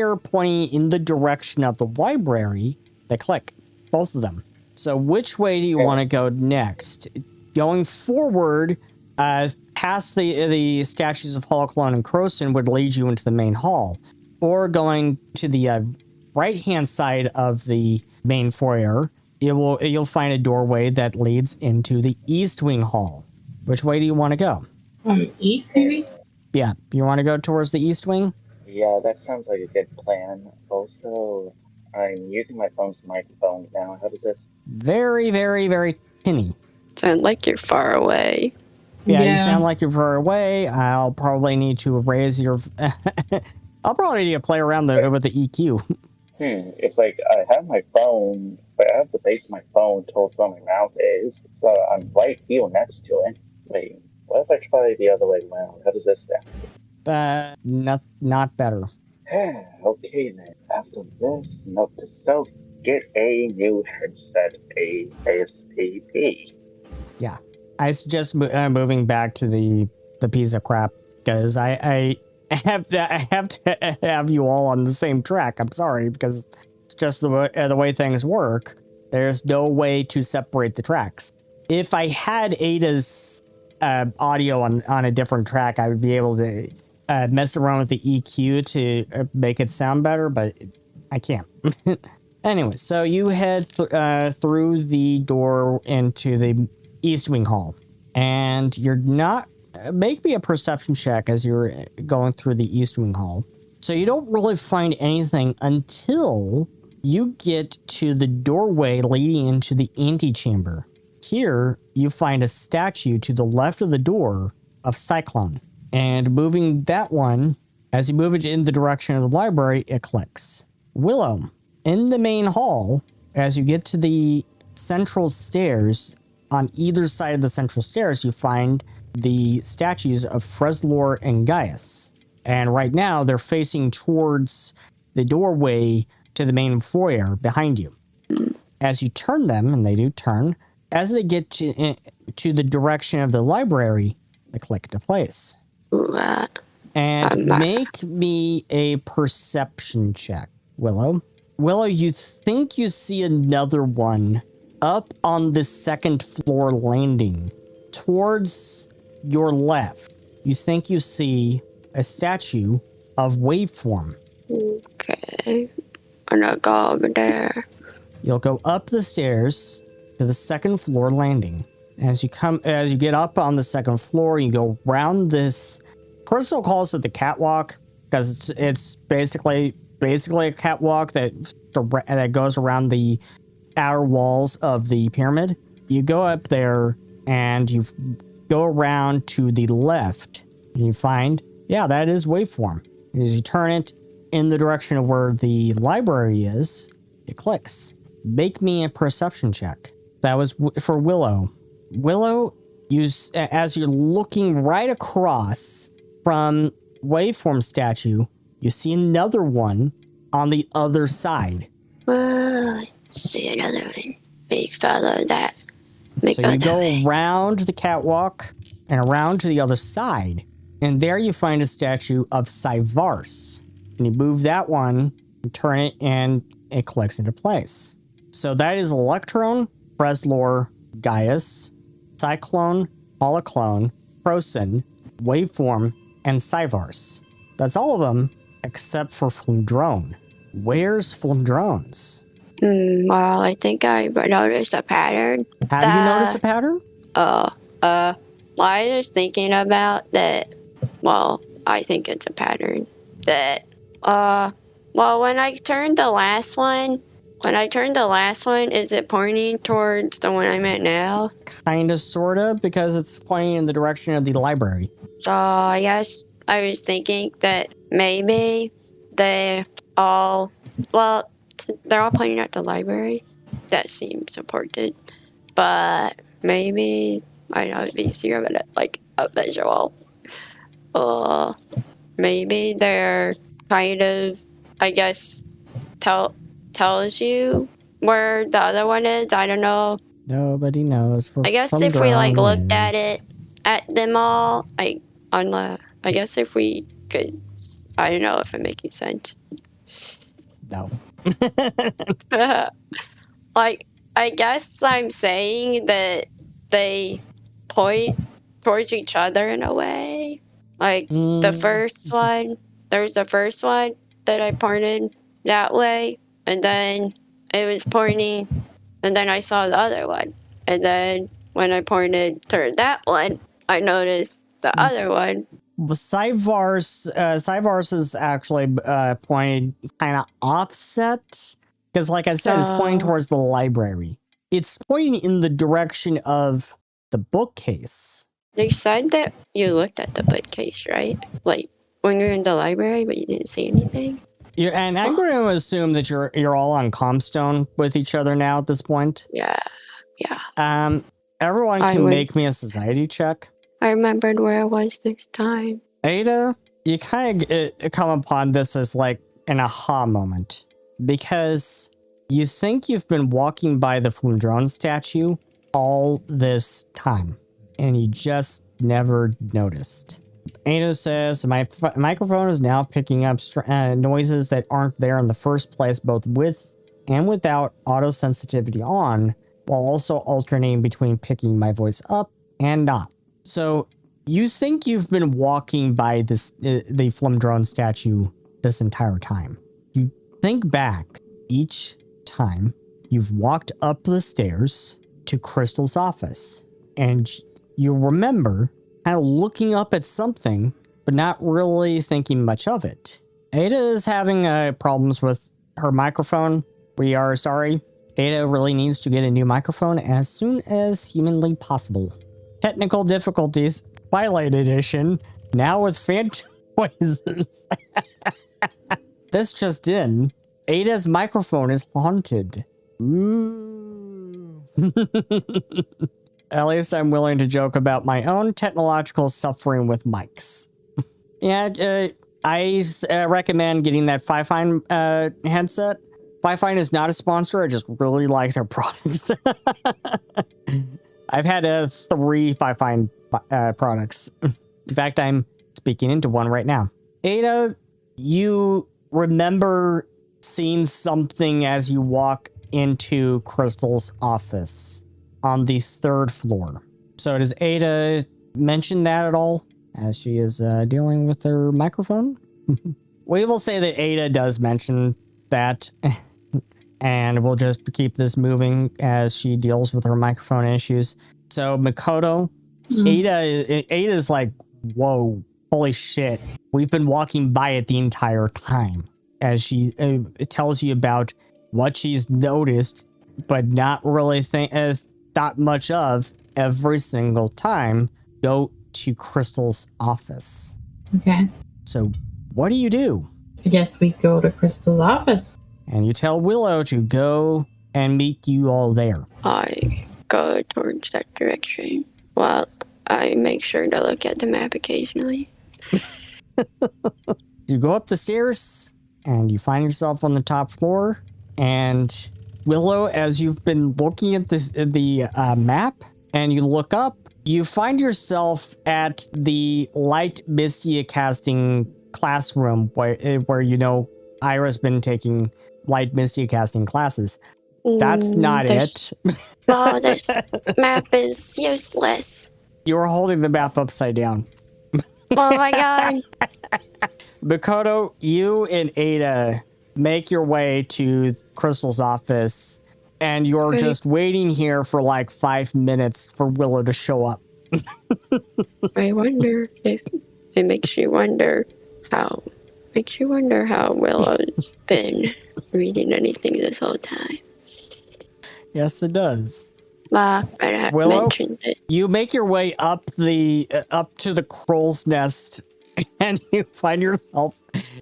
Speaker 1: are pointing in the direction of the library, they click. Both of them. So which way do you want to go next? Going forward, past the statues of Holoclone and Croson would lead you into the main hall. Or going to the right-hand side of the main foyer, you'll find a doorway that leads into the East Wing Hall. Which way do you want to go?
Speaker 3: East, maybe?
Speaker 1: Yeah, you want to go towards the East Wing?
Speaker 2: Yeah, that sounds like a good plan. Also, I'm using my phone's microphone now. How does this?
Speaker 1: Very, very, very tinny.
Speaker 4: Sound like you're far away.
Speaker 1: Yeah, you sound like you're far away. I'll probably need to raise your... I'll probably need to play around with the EQ.
Speaker 2: It's like I have my phone, but I have the base of my phone towards where my mouth is, so I'm right here next to it. Wait, what if I try the other way around? How does this sound?
Speaker 1: Not better.
Speaker 2: Okay then. After this, note to self, get a new headset ASAP.
Speaker 1: Yeah, I suggest moving back to the piece of crap because I have to have you all on the same track. I'm sorry because it's just the way things work. There's no way to separate the tracks. If I had Ada's audio on a different track, I would be able to mess around with the EQ to make it sound better, but I can't. Anyway, so you head through the door into the East Wing Hall, and you're not... Make me a perception check as you're going through the East Wing Hall. So you don't really find anything until you get to the doorway leading into the antechamber. Here, you find a statue to the left of the door of Cyclone. And moving that one, as you move it in the direction of the library, it clicks. Willow, in the main hall, as you get to the central stairs, on either side of the central stairs, you find the statues of Freslor and Gaius. And right now, they're facing towards the doorway to the main foyer behind you. As you turn them, and they do turn, as they get to the direction of the library, they click into place. And make me a perception check, Willow. Willow, you think you see another one up on the second floor landing towards your left. You think you see a statue of Waveform.
Speaker 4: Okay. I'm gonna go over there.
Speaker 1: You'll go up the stairs to the second floor landing. As you get up on the second floor, you go round this... Crystal calls it the catwalk because it's basically a catwalk that goes around the outer walls of the pyramid. You go up there and you go around to the left and you find, yeah, that is Waveform. And as you turn it in the direction of where the library is, it clicks. Make me a perception check. That was for Willow. Willow, as you're looking right across from Waveform statue, you see another one on the other side.
Speaker 4: See another one. Big fellow that.
Speaker 1: So you go around the catwalk and around to the other side, and there you find a statue of Cyvars. And you move that one, and turn it, and it clicks into place. So that is Electron, Freslor, Gaius, Cyclone, Holoclone, Croson, Waveform, and Cyvars. That's all of them except for Flundrone. Where's Flundrone's?
Speaker 4: Well, I think I noticed a pattern.
Speaker 1: How do you notice a pattern?
Speaker 4: I was thinking about that. Well, I think it's a pattern that, well, when I turned the last one, is it pointing towards the one I'm at now?
Speaker 1: Kinda, sorta, because it's pointing in the direction of the library.
Speaker 4: So I guess I was thinking that maybe they're all pointing at the library. That seems important. But maybe, I know it'd be easier, but like a visual. Maybe they're kind of, I guess, tells you where the other one is. I don't know.
Speaker 1: Nobody knows.
Speaker 5: I guess
Speaker 1: from
Speaker 5: if
Speaker 1: their
Speaker 5: we like
Speaker 1: own
Speaker 5: looked at
Speaker 1: lens.
Speaker 5: it at them all, I guess if we could, I don't know if I'm making sense.
Speaker 1: No.
Speaker 5: Like, I guess I'm saying that they point towards each other in a way. Like the first one, there's the first one that I pointed that way, and then it was pointing, and then I saw the other one, and then when I pointed to that one, I noticed the other one.
Speaker 1: Well, Cyvar's is actually pointed kind of offset. Because like I said, it's pointing towards the library. It's pointing in the direction of the bookcase.
Speaker 5: They said that you looked at the bookcase, right? Like when you're in the library, but you didn't see anything.
Speaker 1: And I'm going to assume that you're all on Comstone with each other now at this point.
Speaker 5: Yeah.
Speaker 1: Everyone can make me a society check.
Speaker 5: I remembered where I was this time.
Speaker 1: Ada, you kind of come upon this as like an aha moment. Because you think you've been walking by the Flumdrone statue all this time. And you just never noticed. Ada says, my microphone is now picking up noises that aren't there in the first place, both with and without auto sensitivity on, while also alternating between picking my voice up and not. So you think you've been walking by this the Flumdrone statue this entire time. You think back each time you've walked up the stairs to Crystal's office, and you remember kind of looking up at something, but not really thinking much of it. Ada is having problems with her microphone. We are sorry. Ada really needs to get a new microphone as soon as humanly possible. Technical difficulties, Twilight Edition, now with phantom noises. This just in. Ada's microphone is haunted. At least I'm willing to joke about my own technological suffering with mics. Yeah, I recommend getting that Fifine headset. Fifine is not a sponsor. I just really like their products. I've had 3 Fifine products. In fact, I'm speaking into one right now. Ada, you remember seeing something as you walk into Crystal's office on the 3rd floor. So does Ada mention that at all as she is dealing with her microphone? We will say that Ada does mention that, and we'll just keep this moving as she deals with her microphone issues. So Makoto, Ada's like, whoa, holy shit. We've been walking by it the entire time as she tells you about what she's noticed, but not really thought much of every single time. Go to Crystal's office.
Speaker 3: Okay.
Speaker 1: So what do you do?
Speaker 3: I guess we go to Crystal's office.
Speaker 1: And you tell Willow to go and meet you all there.
Speaker 5: I go towards that direction while I make sure to look at the map occasionally.
Speaker 1: You go up the stairs and you find yourself on the top floor. And Willow, as you've been looking at the map and you look up, you find yourself at the light Mystia casting classroom where you know Ira's been taking light Mystia casting classes. That's not it.
Speaker 5: Oh, this map is useless.
Speaker 1: You were holding the map upside down.
Speaker 5: Oh my god.
Speaker 1: Makoto, you and Ada make your way to Crystal's office, and you're just waiting here for like 5 minutes for Willow to show up.
Speaker 5: I wonder if it makes you wonder how Willow's been reading anything this whole time.
Speaker 1: Yes, it does.
Speaker 5: But I
Speaker 1: Willow,
Speaker 5: mentioned it.
Speaker 1: You make your way up to the crow's nest, and you find yourself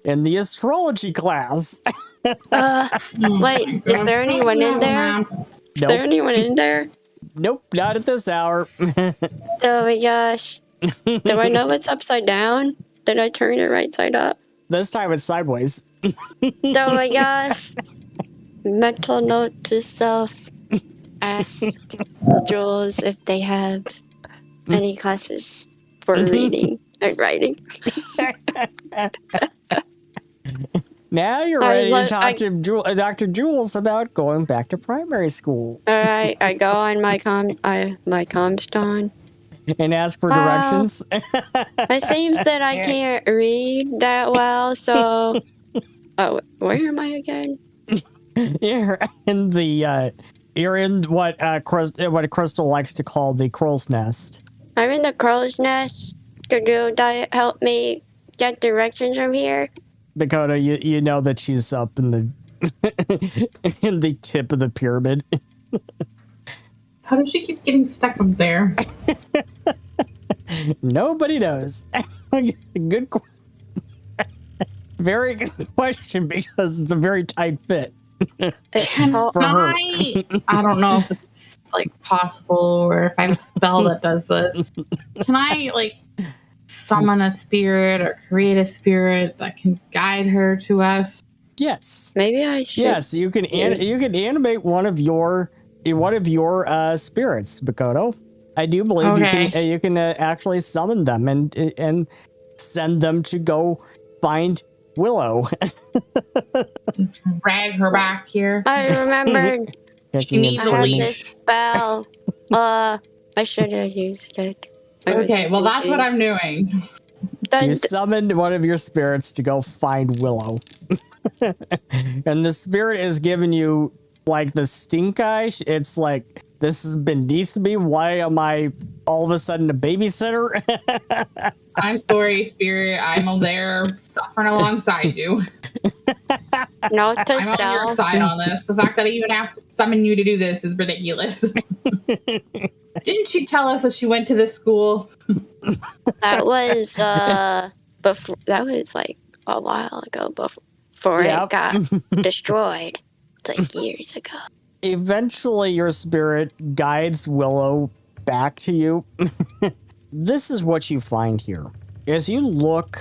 Speaker 1: in the astrology class.
Speaker 5: Wait, is there anyone in there? Is there anyone in there?
Speaker 1: Nope, not at this hour.
Speaker 5: Oh my gosh. Do I know it's upside down? Did I turn it right side up?
Speaker 1: This time it's sideways.
Speaker 5: Oh my gosh. Mental note to self. ask Jules if they have any classes for reading and writing.
Speaker 1: Now you're ready to talk to Dr. Jules about going back to primary school.
Speaker 5: Alright, I go on my Comston.
Speaker 1: And ask for directions.
Speaker 5: It seems that I can't read that well, so... Oh, where am I again?
Speaker 1: You're in the, you're in what Crystal likes to call the crow's nest.
Speaker 5: I'm in the crow's nest. Could you help me get directions from here?
Speaker 1: Dakota, you know that she's up in the in the tip of the pyramid.
Speaker 3: How does she keep getting stuck up there?
Speaker 1: Nobody knows. Good very good question, because it's a very tight fit.
Speaker 3: For her. I don't know if this is like possible or if I have a spell that does this. Can I like summon a spirit or create a spirit that can guide her to us?
Speaker 1: Yes.
Speaker 5: Maybe I should.
Speaker 1: Yes, you can you can animate one of your spirits, Makoto. I do believe you can actually summon them and send them to go find Willow.
Speaker 3: Drag her back here.
Speaker 5: I remembered.
Speaker 3: She needs a leash.
Speaker 5: This spell. I should have used it.
Speaker 3: Okay, well that's what I'm doing.
Speaker 1: You summoned one of your spirits to go find Willow. And the spirit is giving you like the stink eye. It's like, this is beneath me. Why am I all of a sudden a babysitter?
Speaker 3: I'm sorry, spirit. I'm there suffering alongside you.
Speaker 5: Note to
Speaker 3: I'm on your side on this. The fact that I even have to summon you to do this is ridiculous. Didn't she tell us that she went to this school?
Speaker 5: That was before. That was like a while ago. Before it got destroyed. It's like years ago.
Speaker 1: Eventually, your spirit guides Willow back to you. This is what you find here. As you look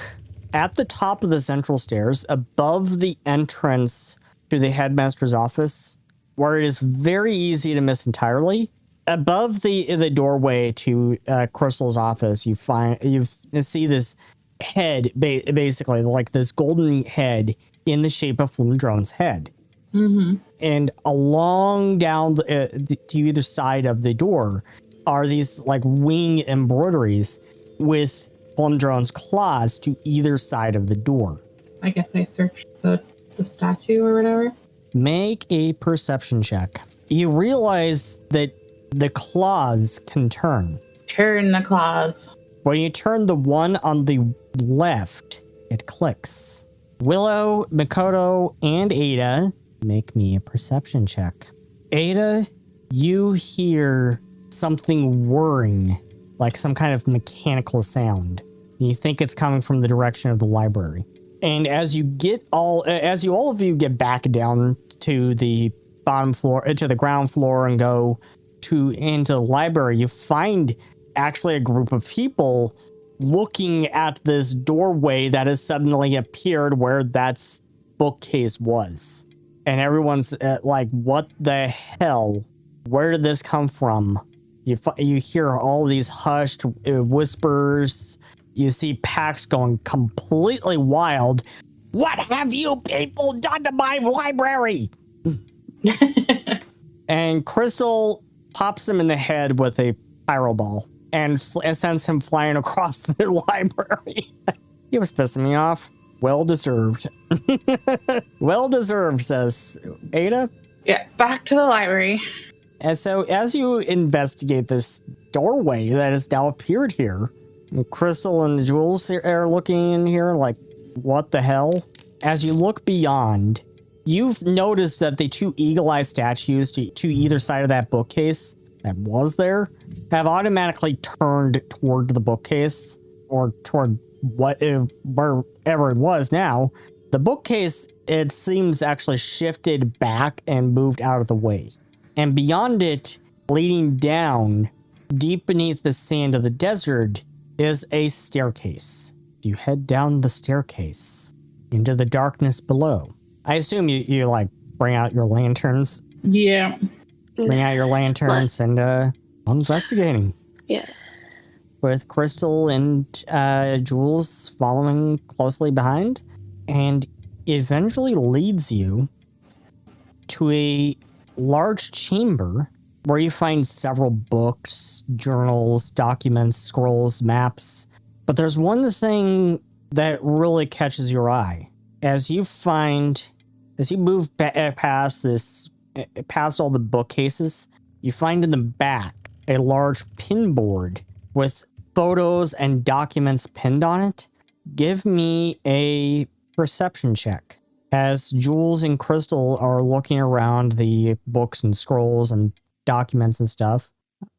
Speaker 1: at the top of the central stairs, above the entrance to the headmaster's office, where it is very easy to miss entirely, above the doorway to Crystal's office, you see this head, basically like this golden head in the shape of Flimdrone's head.
Speaker 3: Mm-hmm.
Speaker 1: And along down to either side of the door are these like wing embroideries with Flimdrone's claws to either side of the door.
Speaker 3: I guess I searched the statue or whatever.
Speaker 1: Make a perception check. You realize that the claws can turn.
Speaker 3: Turn the claws.
Speaker 1: When you turn the one on the left, it clicks. Willow, Makoto, and Ada, make me a perception check. Ada, you hear something whirring, like some kind of mechanical sound. You think it's coming from the direction of the library. And as all of you get back down to the bottom floor, to the ground floor, and go into the library, you find actually a group of people looking at this doorway that has suddenly appeared where that bookcase was. And everyone's like, what the hell? Where did this come from? You hear all these hushed whispers. You see Pax going completely wild. What have you people done to my library? And Crystal pops him in the head with a pyro ball and sends him flying across the library. He was pissing me off. Well deserved. Well deserved, says Ada.
Speaker 3: Yeah, back to the library.
Speaker 1: And so as you investigate this doorway that has now appeared here, Crystal and Jules are looking in here like, what the hell? As you look beyond, you've noticed that the two eagle-eye statues to either side of that bookcase that was there have automatically turned toward the bookcase, or toward wherever it was now. The bookcase, it seems, actually shifted back and moved out of the way. And beyond it, leading down, deep beneath the sand of the desert, is a staircase. You head down the staircase into the darkness below. I assume you like bring out your lanterns.
Speaker 3: Yeah.
Speaker 1: bring out your lanterns and investigating.
Speaker 5: Yeah.
Speaker 1: With Crystal and Jules following closely behind, and it eventually leads you to a large chamber where you find several books, journals, documents, scrolls, maps. But there's one thing that really catches your eye. As you move past all the bookcases, you find in the back a large pinboard with photos and documents pinned on it. Give me a perception check. As Jules and Crystal are looking around the books and scrolls and documents and stuff.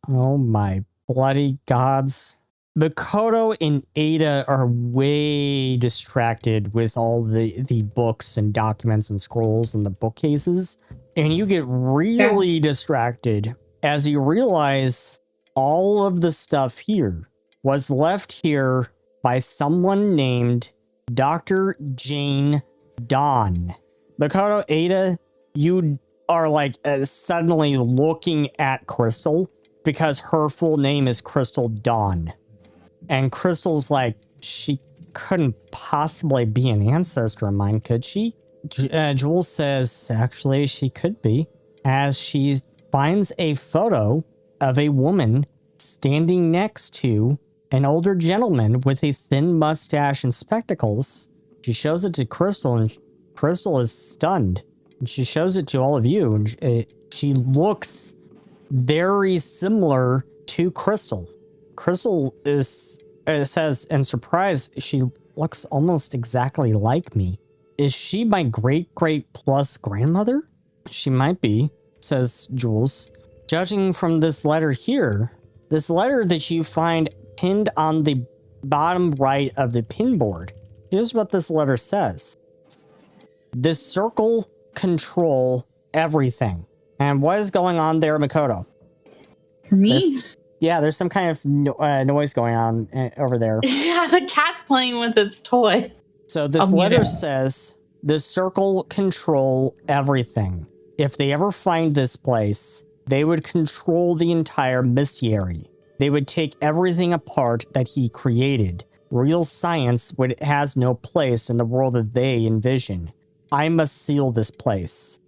Speaker 1: Oh my bloody gods. Makoto and Ada are way distracted with all the books and documents and scrolls and the bookcases. And you get really distracted as you realize all of the stuff here was left here by someone named Dr. Jane Dawn. Makoto, Ada, you are like suddenly looking at Crystal because her full name is Crystal Dawn. And Crystal's like, she couldn't possibly be an ancestor of mine, could she? Jules says, actually, she could be, as she finds a photo of a woman standing next to an older gentleman with a thin mustache and spectacles. She shows it to Crystal, and Crystal is stunned. And she shows it to all of you, and she looks very similar to Crystal. Crystal says in surprise, she looks almost exactly like me. Is she my great-great plus grandmother? She might be, says Jules. Judging from this letter here, this letter that you find pinned on the bottom right of the pinboard, here's what this letter says. This circle control everything. And what is going on there, Makoto?
Speaker 3: For me?
Speaker 1: There's some kind of noise going on over there.
Speaker 3: Yeah, the cat's playing with its toy.
Speaker 1: So this letter says, the circle control everything. If they ever find this place, they would control the entire mystery. They would take everything apart that he created. Real science has no place in the world that they envision. I must seal this place.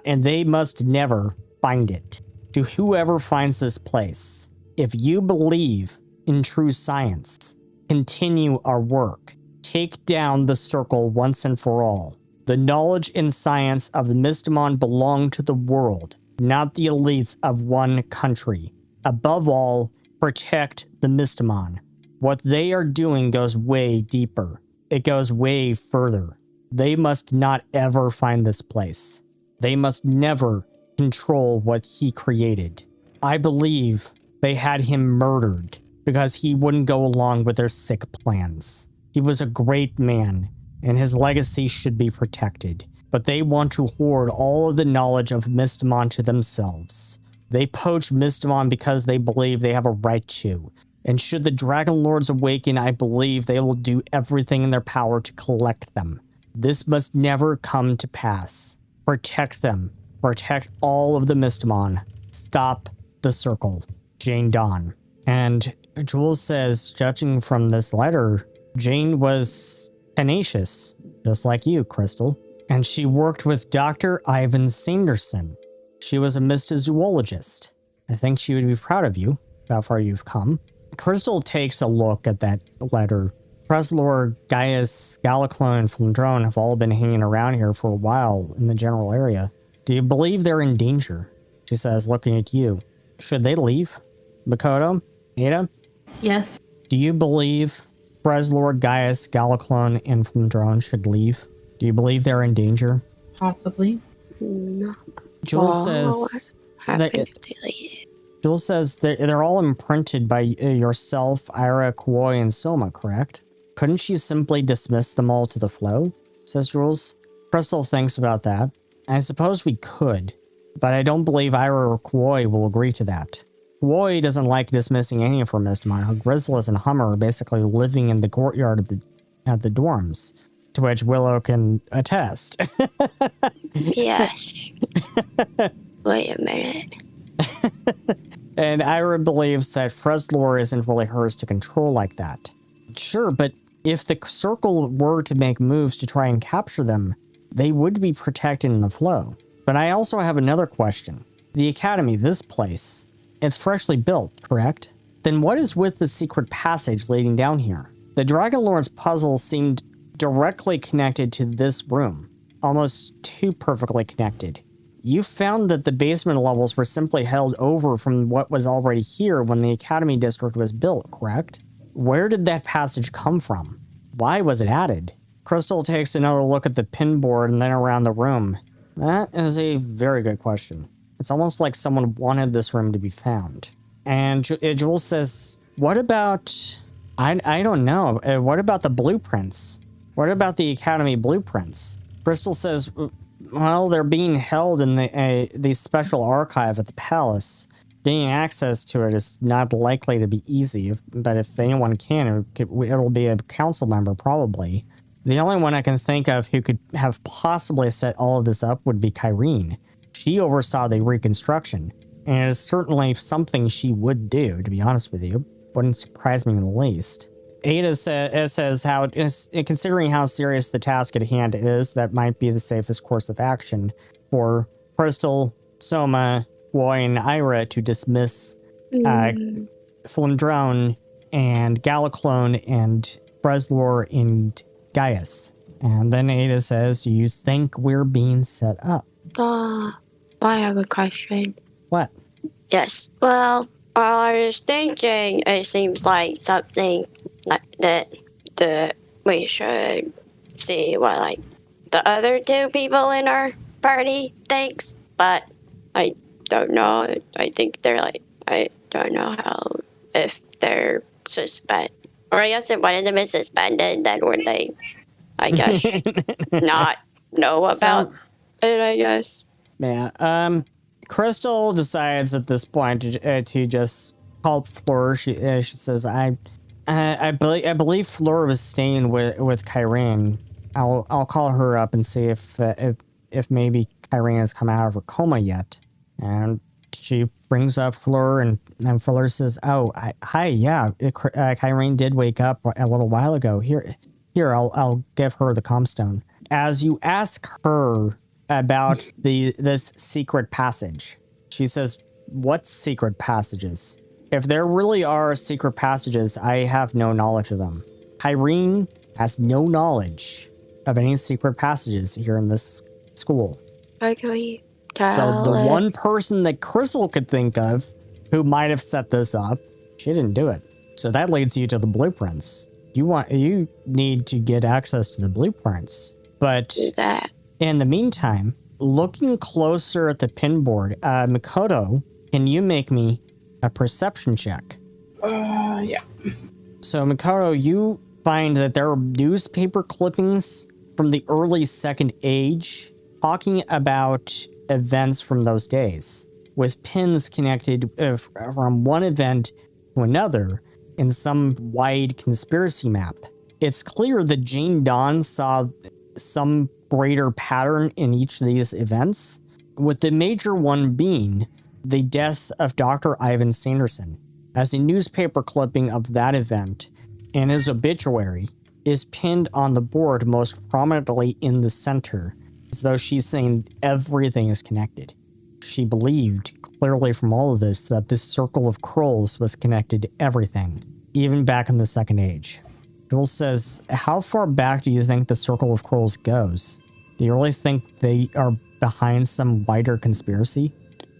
Speaker 1: And they must never find it. To whoever finds this place, if you believe in true science, continue our work. Take down the circle once and for all. The knowledge and science of the Mystimon belong to the world, not the elites of one country. Above all, protect the Mystimon. What they are doing goes way deeper. It goes way further. They must not ever find this place. They must never control what he created. I believe they had him murdered because he wouldn't go along with their sick plans. He was a great man, and his legacy should be protected. But they want to hoard all of the knowledge of Mystimon to themselves. They poach Mystimon because they believe they have a right to. And should the Dragon Lords awaken, I believe they will do everything in their power to collect them. This must never come to pass. Protect them. Protect all of the Mystimon. Stop the circle. Jane Dawn. And Jules says, judging from this letter, Jane was tenacious, just like you, Crystal. And she worked with Dr. Ivan Sanderson. She was a mystozoologist. I think she would be proud of you, how far you've come. Crystal takes a look at that letter. Preslor, Gaius, Galaclone, and Flamdrone have all been hanging around here for a while in the general area. Do you believe they're in danger? She says, looking at you. Should they leave? Makoto? Ada?
Speaker 3: Yes.
Speaker 1: Do you believe Preslor, Gaius, Galaclone, and Flamdrone should leave? Do you believe they're in danger?
Speaker 3: Possibly.
Speaker 5: No.
Speaker 1: Jules says...
Speaker 5: Happy
Speaker 1: Jules says they're all imprinted by yourself, Ira, Kawoi, and Soma, correct? Couldn't you simply dismiss them all to the flow? Says Jules. Crystal thinks about that. I suppose we could, but I don't believe Ira or Kawoi will agree to that. Kawoi doesn't like dismissing any of her Mystimon. Her Grizzlies and Hummer are basically living in the courtyard of the dorms, to which Willow can attest.
Speaker 5: Yes. Wait a minute.
Speaker 1: And Ira believes that Freslor isn't really hers to control like that. Sure, but if the circle were to make moves to try and capture them, they would be protected in the flow. But I also have another question. The Academy, this place, it's freshly built, correct? Then what is with the secret passage leading down here? The Dragon Lord's puzzle seemed directly connected to this room, almost too perfectly connected. You found that the basement levels were simply held over from what was already here when the Academy District was built, correct? Where did that passage come from? Why was it added? Crystal takes another look at the pinboard and then around the room. That is a very good question. It's almost like someone wanted this room to be found. And Jules says, what about... I don't know. What about the blueprints? What about the Academy blueprints? Crystal says, well, they're being held in the special archive at the palace. Gaining access to it is not likely to be easy, but if anyone can, it'll be a council member probably. The only one I can think of who could have possibly set all of this up would be Kyrene. She oversaw the reconstruction, and it is certainly something she would do, to be honest with you. Wouldn't surprise me in the least. Ada says how, considering how serious the task at hand is, that might be the safest course of action for Crystal, Soma, Roy, and Ira to dismiss Flandrone and Galaclone and Breslor and Gaius. And then Ada says, do you think we're being set up?
Speaker 5: I have a question.
Speaker 1: What?
Speaker 5: Yes. Well, I was thinking it seems like something like that we should see what like the other two people in our party thinks, but I don't know. I think they're like, I don't know how, if they're suspended, or I guess if one of them is suspended, then would they, I guess, not know about it, I guess.
Speaker 1: Yeah, Crystal decides at this point to just call Fleur. She says, I believe Fleur was staying with Kyrene. I'll call her up and see if maybe Kyrene has come out of her coma yet. And she brings up Fleur, and Fleur says, "Oh, hi, yeah, Kyrene did wake up a little while ago. Here, I'll give her the comstone." As you ask her about this secret passage, she says, "What secret passages? If there really are secret passages, I have no knowledge of them. Kyrene has no knowledge of any secret passages here in this school."
Speaker 5: Okay.
Speaker 1: So the one person that Crystal could think of who might have set this up, she didn't do it. So that leads you to the blueprints. You need to get access to the blueprints. But
Speaker 5: Do that.
Speaker 1: in the meantime, looking closer at the pinboard, Mikoto, can you make me a perception check?
Speaker 3: Yeah.
Speaker 1: So Mikoto, you find that there are newspaper clippings from the early Second Age talking about events from those days, with pins connected from one event to another in some wide conspiracy map. It's clear that Jane Dawn saw some greater pattern in each of these events, with the major one being the death of Dr. Ivan Sanderson, as a newspaper clipping of that event and his obituary is pinned on the board most prominently in the center, as though she's saying everything is connected. She believed, clearly from all of this, that this circle of Krolls was connected to everything, even back in the Second Age. Jules says, how far back do you think the circle of Krolls goes? Do you really think they are behind some wider conspiracy?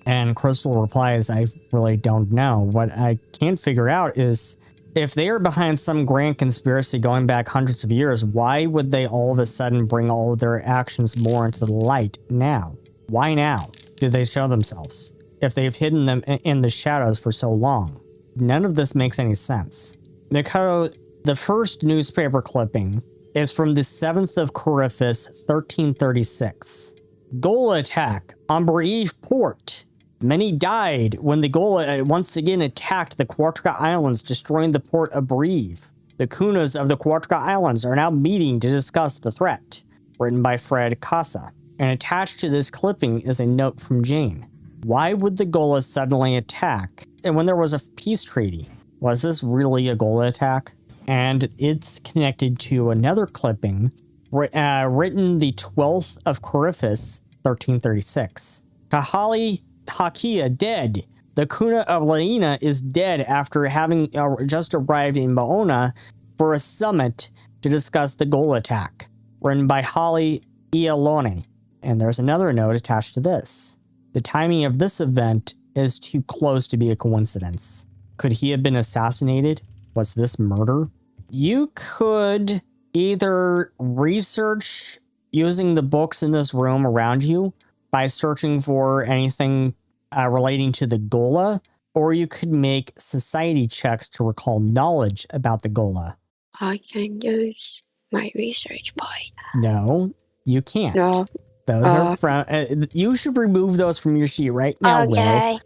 Speaker 1: And Crystal replies, I really don't know. What I can't figure out is, if they are behind some grand conspiracy going back hundreds of years, why would they all of a sudden bring all of their actions more into the light now? Why now do they show themselves, if they've hidden them in the shadows for so long? None of this makes any sense. Mikoto, the first newspaper clipping is from the 7th of Coryphus, 1336. Gola attack on Brave Port. Many died when the Gola once again attacked the Quartica Islands, destroying the port of Breve. The Kunas of the Quartica Islands are now meeting to discuss the threat. Written by Fred Casa. And attached to this clipping is a note from Jane. Why would the Gola suddenly attack? And when there was a peace treaty, was this really a Gola attack? And it's connected to another clipping written the 12th of Coryphus, 1336. Kahali Hakia dead. The Kuna of Laina is dead after having just arrived in Baona for a summit to discuss the Gola attack, written by Holly Ialone. And there's another note attached to this. The timing of this event is too close to be a coincidence. Could he have been assassinated? Was this murder? You could either research using the books in this room around you by searching for anything relating to the Gola, or you could make society checks to recall knowledge about the Gola.
Speaker 5: I can use my research point.
Speaker 1: No, you can't.
Speaker 5: No.
Speaker 1: Those are from. You should remove those from your sheet right now,
Speaker 5: Okay.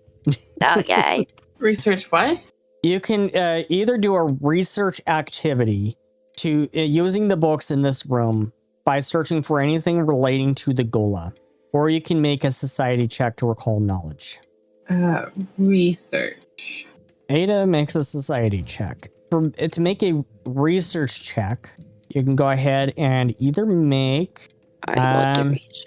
Speaker 5: Okay.
Speaker 3: Research what?
Speaker 1: You can either do a research activity to using the books in this room by searching for anything relating to the Gola, or you can make a society check to recall knowledge.
Speaker 3: Research.
Speaker 1: Ada makes a society check. To make a research check, you can go ahead and either make.
Speaker 5: I will do research.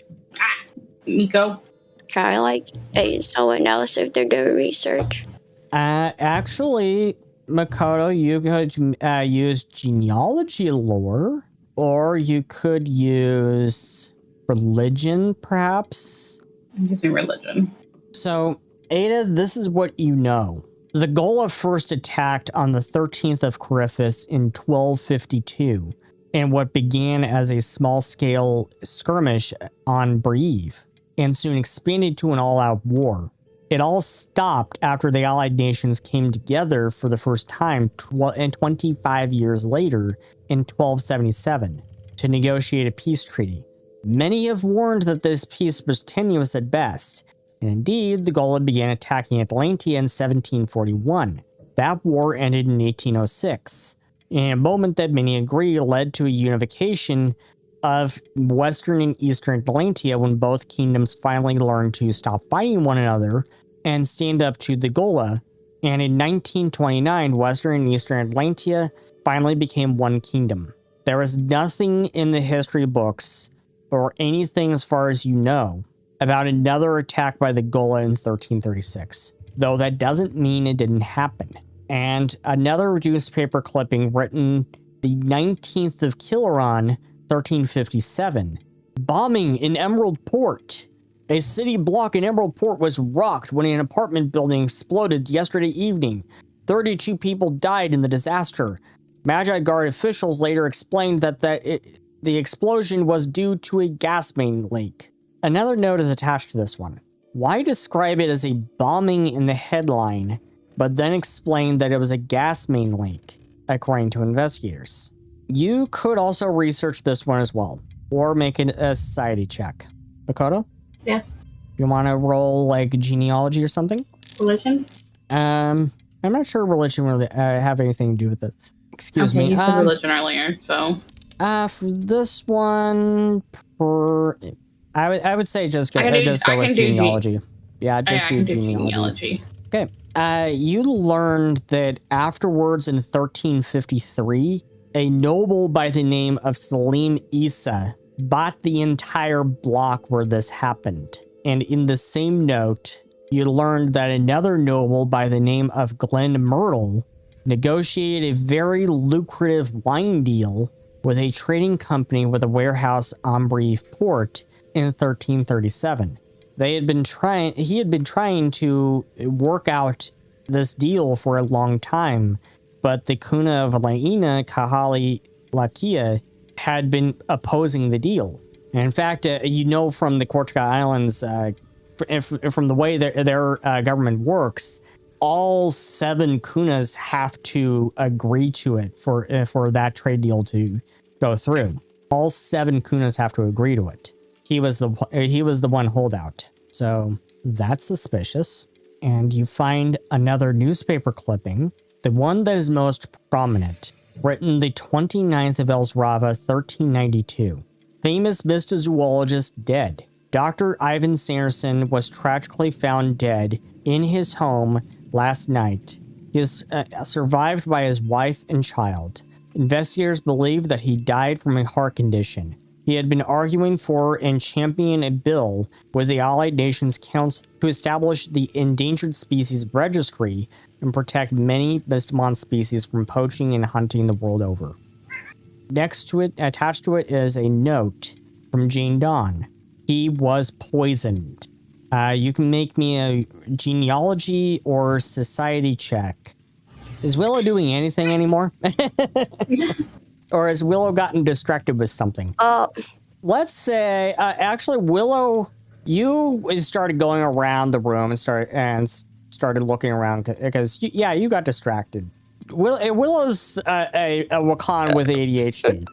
Speaker 3: Nico.
Speaker 5: Can I aid someone else if they're doing research?
Speaker 1: Actually, Makoto, you could use genealogy lore, or you could use religion, perhaps.
Speaker 3: I'm using religion.
Speaker 1: So, Ada, this is what you know. The Gola first attacked on the 13th of Coryphus in 1252, in what began as a small-scale skirmish on Brieve, and soon expanded to an all-out war. It all stopped after the Allied nations came together for the first time 25 years later in 1277 to negotiate a peace treaty. Many have warned that this peace was tenuous at best, and indeed, the Gola began attacking Atlantia in 1741. That war ended in 1806, in a moment that many agree led to a unification of Western and Eastern Atlantia when both kingdoms finally learned to stop fighting one another and stand up to the Gola. And in 1929, Western and Eastern Atlantia finally became one kingdom. There is nothing in the history books, or anything as far as you know, about another attack by the Gola in 1336, though that doesn't mean it didn't happen. And another newspaper clipping written the 19th of Kiloran, 1357. Bombing in Emerald Port. A city block in Emerald Port was rocked when an apartment building exploded yesterday evening. 32 people died in the disaster. Magi Guard officials later explained that the explosion was due to a gas main leak. Another note is attached to this one. Why describe it as a bombing in the headline, but then explain that it was a gas main leak, according to investigators? You could also research this one as well, or make a society check. Makoto?
Speaker 3: Yes.
Speaker 1: You want to roll genealogy or something?
Speaker 3: Religion?
Speaker 1: I'm not sure religion will have anything to do with it. Excuse me.
Speaker 3: You said religion earlier, so.
Speaker 1: For this one, I would say just go with genealogy. Just do genealogy. Okay. You learned that afterwards in 1353, a noble by the name of Salim Isa bought the entire block where this happened. And in the same note, you learned that another noble by the name of Glenn Myrtle negotiated a very lucrative wine deal with a trading company with a warehouse on Brieve Port in 1337. He had been trying to work out this deal for a long time, but the Kuna of Laina, Kahali Lakia, had been opposing the deal. And in fact, from the Korchka Islands, from the way their government works, all 7 Kunas have to agree to it for that trade deal to go through. All 7 Kunas have to agree to it. He was the one holdout. So that's suspicious. And you find another newspaper clipping, the one that is most prominent, written the 29th of Elsrava, 1392. Famous mystozoologist dead. Dr. Ivan Sanderson was tragically found dead in his home last night. He is survived by his wife and child. Investigators believe that he died from a heart condition. He had been arguing for and championing a bill with the Allied Nations Council to establish the Endangered Species Registry and protect many Mystimon species from poaching and hunting the world over. Next to it, attached to it, is a note from Jane Dawn. He was poisoned. You can make me a genealogy or society check. Is Willow doing anything anymore? Or has Willow gotten distracted with something? Let's say, actually, Willow, you started going around the room and started looking around because, you got distracted. Willow's a Wakan with ADHD.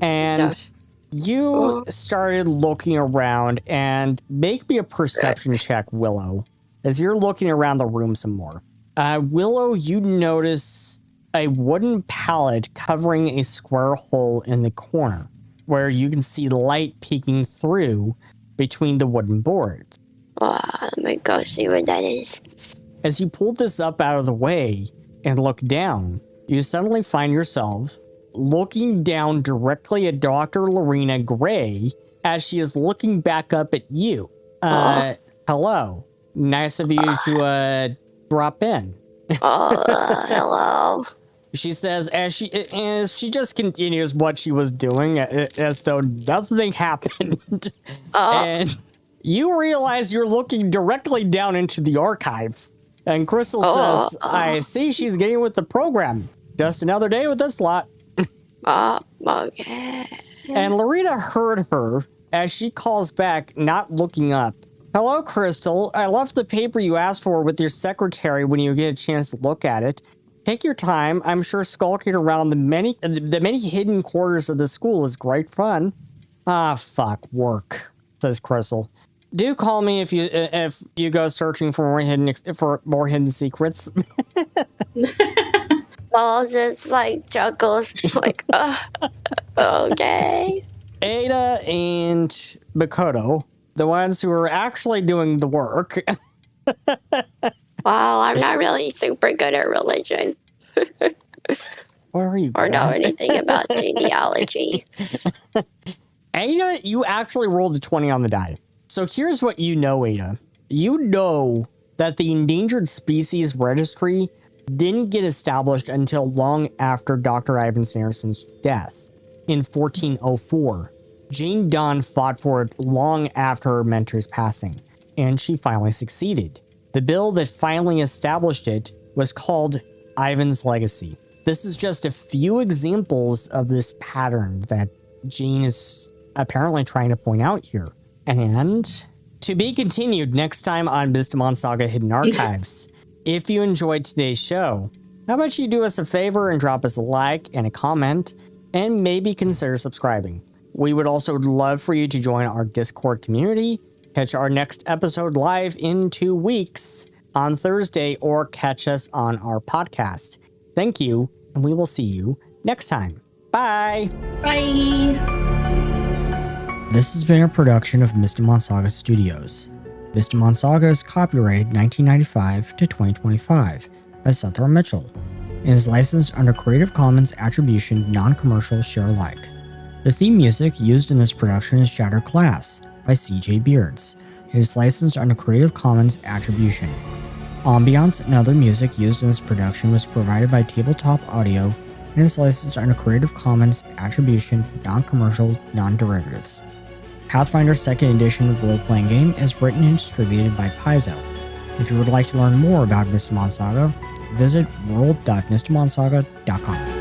Speaker 1: And you started looking around, and make me a perception check, Willow, as you're looking around the room some more. Willow, you notice a wooden pallet covering a square hole in the corner, where you can see light peeking through between the wooden boards.
Speaker 5: Let me go see what that is.
Speaker 1: As you pull this up out of the way and look down, you suddenly find yourselves looking down directly at Dr. Lorena Gray as she is looking back up at you. Hello. Nice of you to drop in.
Speaker 5: Hello.
Speaker 1: She says as she just continues what she was doing as though nothing happened. And you realize you're looking directly down into the archive. And Crystal says, I see she's getting with the program. Just another day with this lot.
Speaker 5: Okay.
Speaker 1: And Lorena heard her as she calls back, not looking up. Hello, Crystal. I left the paper you asked for with your secretary when you get a chance to look at it. Take your time. I'm sure skulking around the many hidden quarters of the school is great fun. Fuck, work, says Crystal. Do call me if you go searching for more hidden secrets.
Speaker 5: Balls just like chuckles like, okay.
Speaker 1: Ada and Makoto, the ones who are actually doing the work.
Speaker 5: Well, I'm not really super good at religion.
Speaker 1: Where are you?
Speaker 5: Or know anything about genealogy.
Speaker 1: Ada, you actually rolled a 20 on the die. So here's what you know, Ada. You know that the Endangered Species Registry didn't get established until long after Dr. Ivan Sanderson's death in 1404. Jane Dawn fought for it long after her mentor's passing, and she finally succeeded. The bill that finally established it was called Ivan's Legacy. This is just a few examples of this pattern that Jane is apparently trying to point out here. And to be continued next time on Mystimon Saga Hidden Archives. If you enjoyed today's show, how about you do us a favor and drop us a like and a comment, and maybe consider subscribing. We would also love for you to join our Discord community, catch our next episode live in 2 weeks on Thursday, or catch us on our podcast. Thank you, and we will see you next time. Bye!
Speaker 3: Bye!
Speaker 1: This has been a production of Mystimon Saga Studios. Mystimon Saga is copyrighted 1995 to 2025 by Seth R. Mitchell and is licensed under Creative Commons Attribution Non-Commercial Share Alike. The theme music used in this production is Shattered Glass by CJ Beards and is licensed under Creative Commons Attribution. Ambiance and other music used in this production was provided by Tabletop Audio and is licensed under Creative Commons Attribution Non-Commercial Non-Derivatives. Pathfinder 2nd Edition role-playing game is written and distributed by Paizo. If you would like to learn more about Mystimon Saga, visit world.mystimonsaga.com.